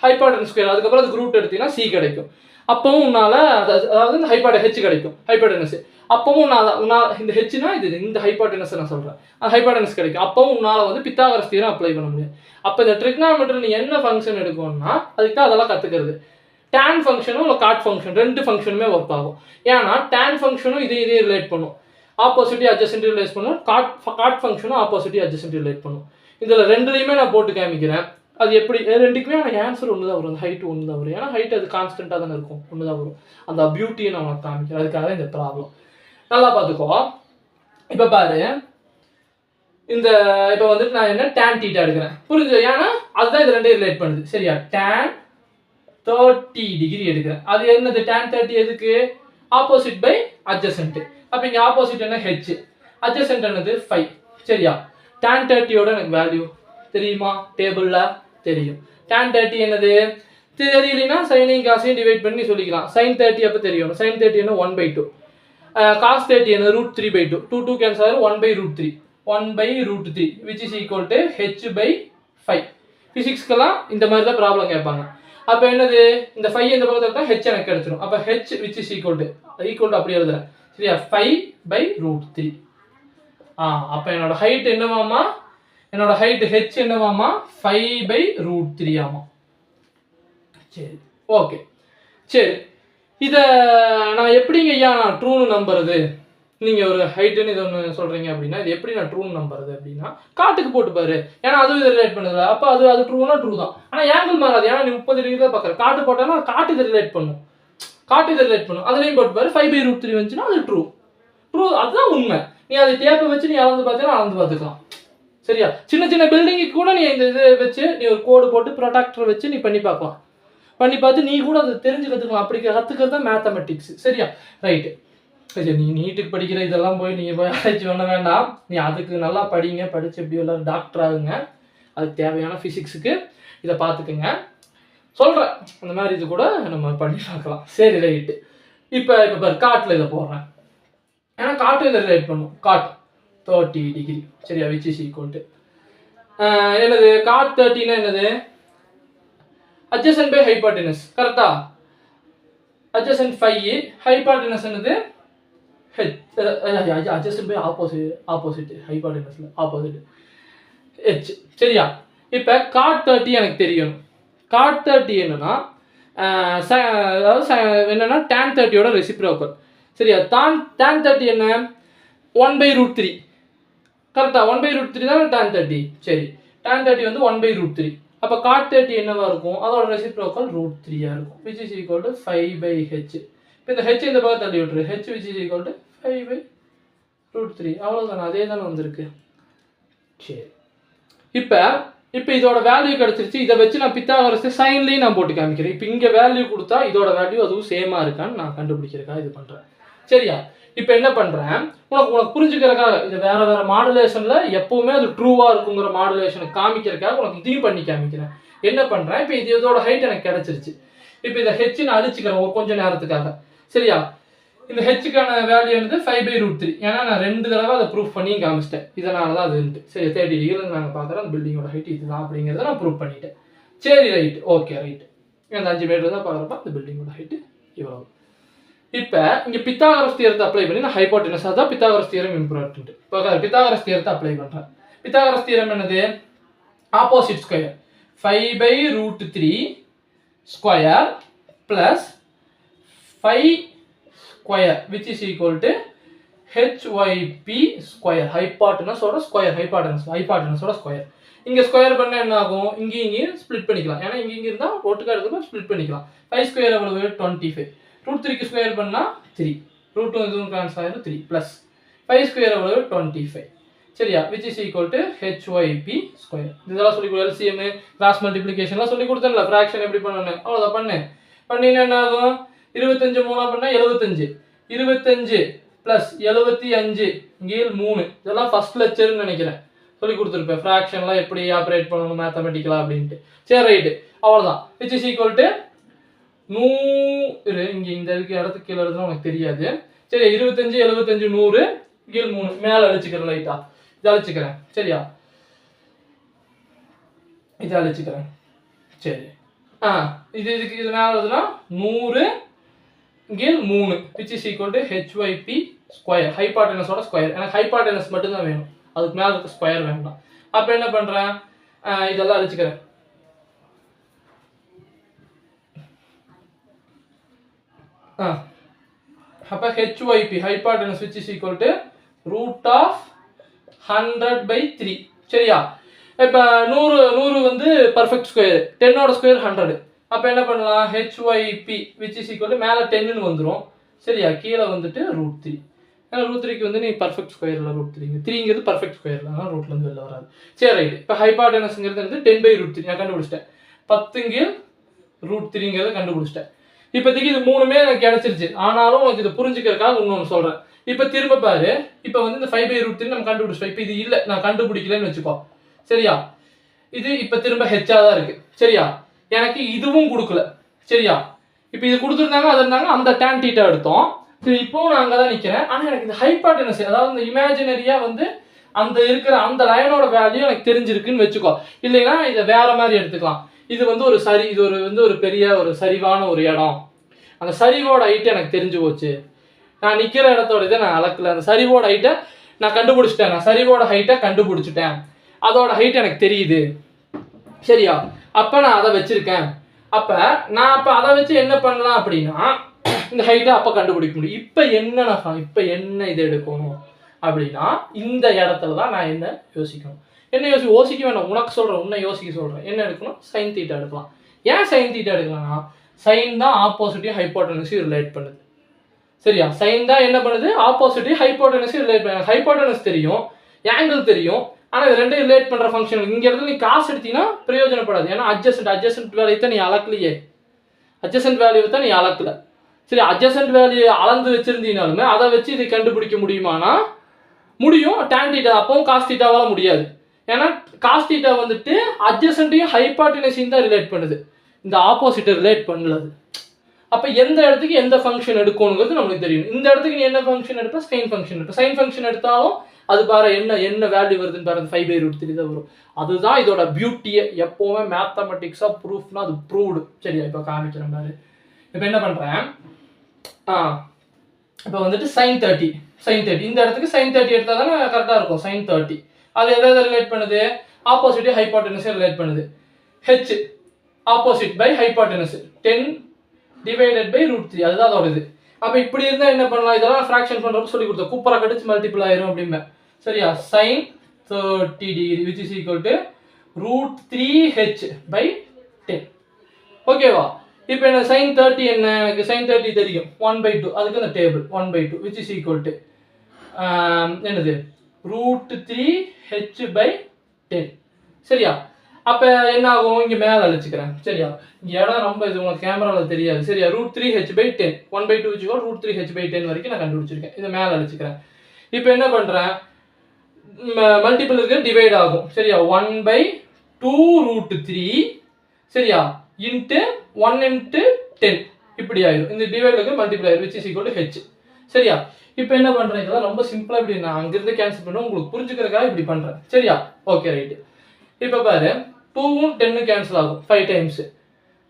hypotenuse square. அதுக்கப்புறம் அதுக்கு ரூட் எடுத்தீங்கன்னா சி கிடைக்கும். அப்பவும் உன்னால அதாவது இந்த ஹெச் கிடைக்கும், ஹைப்போட்டெனஸ். அப்பவும் உன்னால் இந்த ஹெச்னா இந்த ஹைப்போட்டெனஸ் நான் சொல்கிறேன், அந்த ஹைப்போட்டெனஸ் கிடைக்கும். அப்பவும் உன்னால் வந்து பித்தாகரஸ் தியரம் அப்ளை பண்ண முடியும். அப்போ இந்த ட்ரிக்னாமெட்ரி நீ என்ன ஃபங்க்ஷன் எடுக்கணும்னா அதுக்கு தான் அதெல்லாம் கற்றுக்கிறது. tan ஃபங்க்ஷனும் இல்லை காட் ஃபங்க்ஷன் ரெண்டு ஃபங்க்ஷனுமே ஒர்க் ஆகும். ஏன்னா tan ஃபங்க்ஷனும் இதையும் ரிலேட் பண்ணும், ஆப்போசிட்டி அட்ஜசன்ட் ரிலேட் பண்ணும். காட் ஃபங்க்ஷனும் ஆப்போசிட்டி அட்ஜசன்ட் ரிலேட் பண்ணும். இதில் ரெண்டுலையுமே நான் போட்டு காமிக்கிறேன். அது எப்படி ரெண்டுக்குமே எனக்கு ஆன்சர் ஒன்று தான் வரும், அந்த ஹைட் ஒன்று தான் வரும். ஏன்னா ஹைட் அது கான்ஸ்டண்ட்டாக தானே இருக்கும், ஒன்று தான் வரும். அந்த பியூட்டியை நான் உனக்கு காமிக்கிறேன். அதுக்காக இந்த ப்ராப்ளம் நல்லா பார்த்துக்கோ. இப்போ பாரு, இப்போ வந்துட்டு நான் என்ன tan θ எடுக்கிறேன், புரிஞ்சு? ஏன்னா அதுதான் இது ரெண்டையும் ரிலேட் பண்ணுது. சரியா? tan 30 டிகிரி எடுக்கிறேன். அது என்னது? tan 30 எதுக்கு? Opposite by adjacent. அப்போ இங்கே ஆப்போசிட் என்ன? ஹெச். அட்ஜசன்ட் என்னது? 5. சரியா? tan 30யோட எனக்கு வேல்யூ தெரியுமா? டேபிளில் தெரியும். tan 30 என்னது? தெரியலைன்னா சைனையும் காசையும் டிவைட் பண்ணி சொல்லிக்கலாம். sin 30 அப்போ தெரியும். sin 30 என்ன? 1/2. cos 30 என்ன? √3/2. 2 கேன்சல் ஆகும், 1/√3. 1/√3 which is equal to h/5. ஃபிசிக்ஸ்க்கெல்லாம் இந்த மாதிரி தான் ப்ராப்ளம் கேட்பாங்க. அப்போ என்னது? இந்த 5 இந்த பக்கத்தில் தான் ஹெச் எனக்கு கிடைச்சிடும். அப்போ H which is equal to அப்படி எழுதுறேன். சரியா? 5/√3. அப்போ என்னோட ஹைட் என்னவாமா? என்னோட ஹைட் ஹெச் என்னவாமா? 5/√3 ஆமா. சரி, ஓகே. சரி, இதை நான் எப்படிங்க ஐயா நான் ட்ரூன்னு நம்புறது? நீங்கள் ஒரு ஹைட்டுன்னு இது ஒன்று சொல்கிறீங்க அப்படின்னா இது எப்படி நான் ட்ரூன்னு நம்புறது அப்படின்னா காட்டுக்கு போட்டு பாரு. ஏன்னா அதுவும் இதை ரிலேட் பண்ணுது. அப்போ அது ட்ரூனா ட்ரூ தான். ஆனால் ஆங்கிள் மாறாது. ஏன்னா நீ 30 டிகிரி தான் பார்க்குற. காட்டு போட்டாலும் காட்டு இதை ரிலேட் பண்ணும், அதுலேயும் போட்டு பாரு. 5/√3 வந்துச்சுன்னா அது ட்ரூ. அதுதான் உண்மை. நீ அதை டேப்பை வச்சு நீ அளந்து பார்த்துக்கலாம். சரியா? சின்ன சின்ன பில்டிங்கு கூட நீ இந்த இதை வச்சு நீ ஒரு கோடு போட்டு ப்ரொடக்டர் வச்சு நீ பண்ணி பார்க்கலாம். பண்ணி பார்த்து நீ கூட அதை தெரிஞ்சு கற்றுக்கலாம். அப்படி கற்றுக்கிறது தான் மேத்தமெட்டிக்ஸ். சரியா? ரைட்டு. சரி, நீ நீட்டுக்கு படிக்கிற இதெல்லாம் போய் நீங்கள் போய் ஆராய்ச்சி பண்ண வேண்டாம். நீ அதுக்கு நல்லா படிங்க, படித்து எப்படியோ எல்லோரும் டாக்டர் ஆகுங்க. அதுக்கு தேவையான ஃபிசிக்ஸுக்கு இதை பார்த்துக்குங்க சொல்கிறேன். அந்த மாதிரி இது கூட நம்ம பண்ணி பார்க்கலாம். சரி, ரைட்டு. இப்போ பாரு, காட்டில் இதை போடுறேன். ஏன்னா காட்டு இதை ரிலேட் பண்ணும். Cot 30 degree. சரியா? which is equal to என்னது? காட் 30னா என்னது? adjacent by hypotenuse. கரெக்டா? adjacent 5, hypotenuse என்னது? h. adjacent by opposite hypotenuse opposite h. சரியா? இப்போ காட் 30 எனக்கு தெரியும். காட் 30 என்னன்னா என்னன்னா tan 30யோட ரெசிப்ரோக்கல். சரியா? tan 30 என்ன? 1/√3. கரெக்டா? 1/√3 தான் tan 30. சரி, tan 30 வந்து 1/√3. அப்போ cot 30 என்னவா இருக்கும்? அதோட ரெசிப்ரோக்கல் √3 இருக்கும், which is equal to 5/h. இப்போ இந்த h இந்த பக்கம் தள்ளி விட்டுரு. h which is equal to 5/√3. √3 அவ்வளோதானே, அதே தானே வந்திருக்கு. சரி, இப்போ இதோட வேல்யூ கிடச்சிருச்சு. இதை வச்சு நான் பித்தாகரஸ் சைன்லேயும் நான் போட்டு காமிக்கிறேன். இப்போ இங்கே வேல்யூ கொடுத்தா இதோட வேல்யூ அதுவும் சேமாக இருக்கான்னு நான் கண்டுபிடிக்கிறக்கா இது பண்ணுறேன். சரியா? இப்போ என்ன பண்ணுறேன், உனக்கு புரிஞ்சுக்கிறக்காக இது வேறு வேறு மாடுலேஷனில் எப்போவுமே அது ட்ரூவாக இருக்குங்கிற மாடுலேஷனை காமிக்கிறக்காக உனக்கு இதையும் பண்ணி காமிக்கிறேன். என்ன பண்ணுறேன், இப்போ இதோட ஹைட் எனக்கு கிடச்சிருச்சு. இப்போ இதை ஹெச் நான் அழிச்சிக்கிறேன் ஒரு கொஞ்சம் நேரத்துக்காக. சரியா? இந்த ஹெச்சுக்கான வேல்யூ வந்து 5/√3. ஏன்னா நான் 2 தடவை அதை ப்ரூஃப் பண்ணி காமிச்சிட்டேன். இதனால தான் அது இருந்து. சரி, 30 டிகிரியில் நாங்கள் பார்க்குறோம் அந்த பில்டிங்கோட ஹைட் இதுதான் அப்படிங்கிறத நான் ப்ரூஃப் பண்ணிட்டேன். சரி, ரைட், ஓகே, ரைட். அந்த 5 மீட்டர் தான் பார்க்குறப்ப அந்த பில்டிங்கோட ஹைட்டு இவ்வளவு. இப்போ இங்கே பித்தாகரஸ் தியரத்தை அப்ளை பண்ணி நான் ஹைபோட்டெனஸ் தான் பித்தாகரஸ் தியரம் இம்பார்ட்டன்ட். இப்போ பித்தாகரஸ் தியரத்தை அப்ளை பண்ணுறேன். பித்தாகரஸ் தியரம் என்னது? Opposite square 5/√3 square plus 5 square which is equal to HYP square. ஹைபாட்டனஸோட ஸ்கொயர், ஹைபாட்டனஸோட ஸ்கொயர். இங்கே ஸ்கொயர் பண்ண என்ன ஆகும், இங்கேயும் ஸ்ப்ளிட் பண்ணிக்கலாம். ஏன்னா இங்கே இருந்தால் ஒட்டுக்கா எடுத்து ஸ்ப்ளிட் பண்ணிக்கலாம். 5 ஸ்கொயர் எவ்வளவு? 25. √3க்கு ஸ்கொயர் பண்ணால் 3, √2 இதுவும் ட்ரான்ஸ்ஃபர் ஆகிடும் 3 ப்ளஸ் 5 ஸ்கொயர் எவ்வளவு? 25. சரியா? which is equal to HYP square. இதெல்லாம் சொல்லி கொடு. LCM கிராஸ் மல்டிப்ளிகேஷன்லாம் சொல்லி கொடுத்தேன்ல, ஃப்ராக்ஷன் எப்படி பண்ணணும் அவ்வளோதான் பண்ணினா என்ன ஆகும்? 25 3 பண்ணால் 75. 25 ப்ளஸ் 75 கீழ் 3. இதெல்லாம் ஃபர்ஸ்ட் லெக்சர்னு நினைக்கிறேன் சொல்லி கொடுத்துருப்பேன். ஃப்ராக்ஷன்லாம் எப்படி ஆப்ரேட் பண்ணணும் மேத்தமெட்டிக்கலாக அப்படின்ட்டு. சரி, ரைட்டு, அவ்வளோதான். which is equal to 100. இங்கே இந்த இடத்துக்கு கீழே எழுதுனா உனக்கு தெரியாது. சரி, 25 75 100 கீழ் 3 மேலே அழிச்சிக்கிறேன். லைட்டா இதை அழிச்சிக்கிறேன். சரியா? இதை அழிச்சிக்கிறேன். சரி, இது மேலே எழுதுனா 100 கீழ் 3 which is equal to HYP square. ஹைபாட்டனஸோட ஸ்கொயர். எனக்கு ஹைபாட்டனஸ் மட்டும்தான் வேணும், அதுக்கு மேலே இருக்க ஸ்கொயர் வேண்டாம். அப்போ என்ன பண்ணுறேன், இதெல்லாம் அழிச்சுக்கிறேன். அப்போ HYP hypotenuse which is equal to √100/3. சரியா? இப்போ 100 வந்து பர்ஃபெக்ட் ஸ்கொயர், 10ஓட ஸ்கொயர் 100. அப்போ என்ன பண்ணலாம், HYP which is equal to மேலே 10ன்னு வந்துடும். சரியா? கீழே வந்துட்டு √3. ஏன்னா √3க்கு வந்து நீ பர்ஃபெக்ட் ஸ்கொயரில் √3 3ங்கிறது பர்ஃபெக்ட் ஸ்கொயரில், அதனால் ரூட்லேருந்து வெளில வராது. சரி, ரைட்டு. இப்போ ஹைபாட்டனஸ்ங்கிறது வந்து 10/√3 நான் கண்டுபிடிச்சிட்டேன். 10/√3ங்கிறத கண்டுபிடிச்சிட்டேன். இப்போதைக்கு இது 3மே எனக்கு கிடச்சிருச்சு. ஆனாலும் உனக்கு இதை புரிஞ்சுக்கிறதுக்காக இன்னொன்று சொல்கிறேன். இப்போ திரும்ப பாரு, இப்போ வந்து இந்த 5/√3 நம்ம கண்டுபிடிச்சிட்டோம். இப்போ இது இல்லை, நான் கண்டுபிடிக்கலன்னு வச்சுக்கோ. சரியா? இது இப்போ திரும்ப ஹெச்சாக தான் இருக்குது. சரியா? எனக்கு இதுவும் கொடுக்கல. சரியா? இப்போ இது கொடுத்துருந்தாங்க, அது இருந்தாங்க, அந்த டேன் தீட்டா எடுத்தோம். சரி, இப்போவும் நான் அங்கே தான் நிற்கிறேன். ஆனால் எனக்கு இந்த ஹைபாட்டனஸ், அதாவது இந்த இமேஜினரியாக வந்து அந்த இருக்கிற அந்த லைனோட வேல்யூ எனக்கு தெரிஞ்சிருக்குன்னு வச்சுக்கோ. இல்லைன்னா இதை வேற மாதிரி எடுத்துக்கலாம். இது வந்து ஒரு இது வந்து ஒரு பெரிய ஒரு சரிவான ஒரு இடம். அந்த சரிவோட ஹைட்டு எனக்கு தெரிஞ்சு போச்சு. நான் நிற்கிற இடத்தோட இதை நான் அளக்கல. அந்த சரிவோட ஹைட்டை நான் கண்டுபிடிச்சிட்டேன். நான் சரிவோட ஹைட்டை கண்டுபிடிச்சிட்டேன். அதோட ஹைட் எனக்கு தெரியுது. சரியா? அப்போ நான் அதை வச்சிருக்கேன். அப்போ நான் அதை வச்சு என்ன பண்ணலாம் அப்படின்னா, இந்த ஹைட்டை அப்போ கண்டுபிடிக்க முடியும். இப்போ என்ன இதை எடுக்கணும் அப்படின்னா, இந்த இடத்துல தான் நான் என்ன யோசிக்கணும். யோசிக்க வேண்டாம், உனக்கு சொல்கிறேன், உன்னை யோசிக்க சொல்கிறேன். என்ன எடுக்கணும்? சைன் தீட்டா எடுக்கலாம். ஏன் சைன் தீட்டா எடுக்கலாம்னா, சைன் தான் ஆப்போசிட்டையும் ஹைபோட்டனஸையும் ரிலேட் பண்ணுது. சரியா? சைன் தான் என்ன பண்ணுது? ஆப்போசிட்டையும் ஹைபோட்டனஸையும் ரிலேட் பண்ணுது. ஹைபோட்டனஸ் தெரியும், ஆங்கிள் தெரியும். ஆனால் இது ரெண்டையும் ரிலேட் பண்ணுற ஃபங்க்ஷன். இங்கே இடத்துல நீ காசு எடுத்தீங்கன்னா பிரயோஜனப்படாது. ஏன்னா அட்ஜசன்ட் வேல்யூ தான் நீ அளக்கலையே. அட்ஜசன்ட் வேல்யூ தான் நீ அளக்கல. சரி, அட்ஜசன்ட் வேல்யூ அளந்து வச்சிருந்தீங்கனாலுமே அதை வச்சு இதை கண்டுபிடிக்க முடியுமானா முடியும். டேன் தீட்டா அப்பவும் காஸ் தீட்டாவால் முடியாது. ஏன்னா காஸ் தீட்டா வந்துட்டு அட்ஜசன்ட்டையும் ஹைபாட்டனஸையும் தான் ரிலேட் பண்ணுது, இந்த ஆப்போசிட்டை ரிலேட் பண்ணலது. அப்போ எந்த இடத்துக்கு எந்த ஃபங்க்ஷன் எடுக்கணுங்கிறது நம்மளுக்கு தெரியும். இந்த இடத்துக்கு நீ என்ன ஃபங்க்ஷன் எடுப்ப? சைன் ஃபங்க்ஷன் எடுப்ப. சைன் ஃபங்க்ஷன் எடுத்தாலும் அது பாரு என்ன வேல்யூ வருதுன்னு பாரு, 5/√3 தான் வரும். அதுதான் இதோட பியூட்டியை. எப்போவுமே மேத்தமெட்டிக்ஸாக ப்ரூஃப்னா அது ப்ரூவ்டு. சரியா? இப்போ காமிக்கிறேன் பாரு. இப்போ என்ன பண்ணுறேன், இப்போ வந்துட்டு sin 30 இந்த இடத்துக்கு sin 30 எடுத்தால் தானே கரெக்டாக இருக்கும். sin 30 அது எதாவது ரிலேட் பண்ணுது? ஆப்போசிட்டே ஹைபாட்டனஸை ரிலேட் பண்ணுது. ஹெச் ஆப்போசிட் பை ஹைபாட்டனஸ் 10/√3 அதுதான் அதோட இது. அப்போ இப்படி இருந்தால் என்ன பண்ணலாம்? இதெல்லாம் ஃப்ராக்ஷன் பண்ணுறப்ப சொல்லி கொடுத்தோம். கூப்பராக கடிச்சு மல்டிபிள் ஆயிரும் அப்படிம்பேன். சரியா? sin 30 degree which is equal to √3h/10. ஓகேவா? இப்போ என்ன sin 30 என்ன? எனக்கு sin 30 தெரியும் 1/2. அதுக்கு அந்த table 1/2 which is equal to என்னது √3h/10 சரியா. அப்போ என்ன ஆகும், இங்கே மேலே அழைச்சிக்கிறேன் சரியா. இங்கே இடம் ரொம்ப இது உங்களுக்கு கேமராவில் தெரியாது சரியா. √3h/10 1/2 √3h/10 வரைக்கும் நான் கண்டுபிடிச்சிருக்கேன். இதை மேலே அழைச்சிக்கிறேன். இப்போ என்ன பண்ணுறேன், மல்டிபிள் இருக்க டிவைட் ஆகும் சரியா. 1/2√3 சரியா இன்ட்டு 1 × 10 இப்படி ஆயிடும். இந்த டிவைடுக்கு மல்டிபிள் ஆயிடும் which is equal to h சரியா. இப்போ என்ன பண்ணுறேன், இதெல்லாம் ரொம்ப சிம்பிளாக இப்படி நான் அங்கிருந்து கேன்சல் பண்ணுவேன் உங்களுக்கு புரிஞ்சுக்கிறதுக்காக இப்படி பண்ணுறேன் சரியா. Okay right. இப்போ பாரு 2ம் 10ம் கேன்சல் ஆகும் 5 டைம்ஸ்.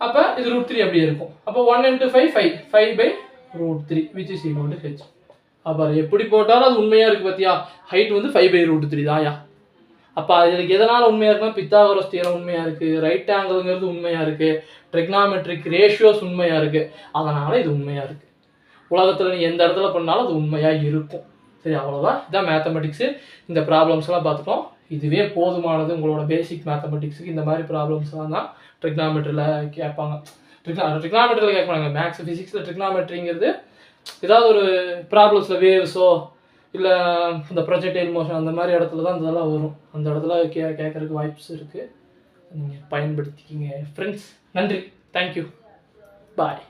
அப்போ இது √3 அப்படியே இருக்கும். அப்போ 1 × 5 5 5/√3 which is equal to h. அப்போ எப்படி போட்டாலும் அது உண்மையாக இருக்குது பார்த்தியா. ஹைட் வந்து 5/√3 தான்யா. அப்போ அதுக்கு எதனால் உண்மையாக இருக்குன்னா பித்தாகரஸ் தியரம் உண்மையாக இருக்குது, ரைட் ஆங்கிள்ங்கிறது உண்மையாக இருக்குது, ட்ரிக்னாமெட்ரிக் ரேஷியோஸ் உண்மையாக இருக்குது. அதனால் இது உண்மையாக இருக்குது. உலகத்தில் நீ எந்த இடத்துல பண்ணாலும் அது உண்மையாக இருக்கும் சரி. அவ்வளோதான், இதான் மேத்தமெட்டிக்ஸு. இந்த ப்ராப்ளம்ஸ்லாம் பார்த்துட்டோம். இதுவே போதுமானது உங்களோட பேசிக் மேத்தமெட்டிக்ஸுக்கு. இந்த மாதிரி ப்ராப்ளம்ஸ்லாம் தான் ட்ரிக்னாமெட்ரியில் கேட்பாங்க. ட்ரிக்னாமெட்ரியில் கேட்பாங்க. மேக்ஸ் ஃபிசிக்ஸில் ட்ரிக்னாமெட்ரிங்கிறது ஏதாவது ஒரு ப்ராப்ளம்ஸில் வேவ்ஸோ இல்லை இந்த ப்ரொஜெக்டைல் மோஷன் அந்த மாதிரி இடத்துல தான் இதெல்லாம் வரும். அந்த இடத்துல கேட்கறதுக்கு வாய்ப்ஸ் இருக்குது. நீங்கள் பயன்படுத்திக்கிங்க ஃப்ரெண்ட்ஸ். நன்றி, தேங்க்யூ, பாய்.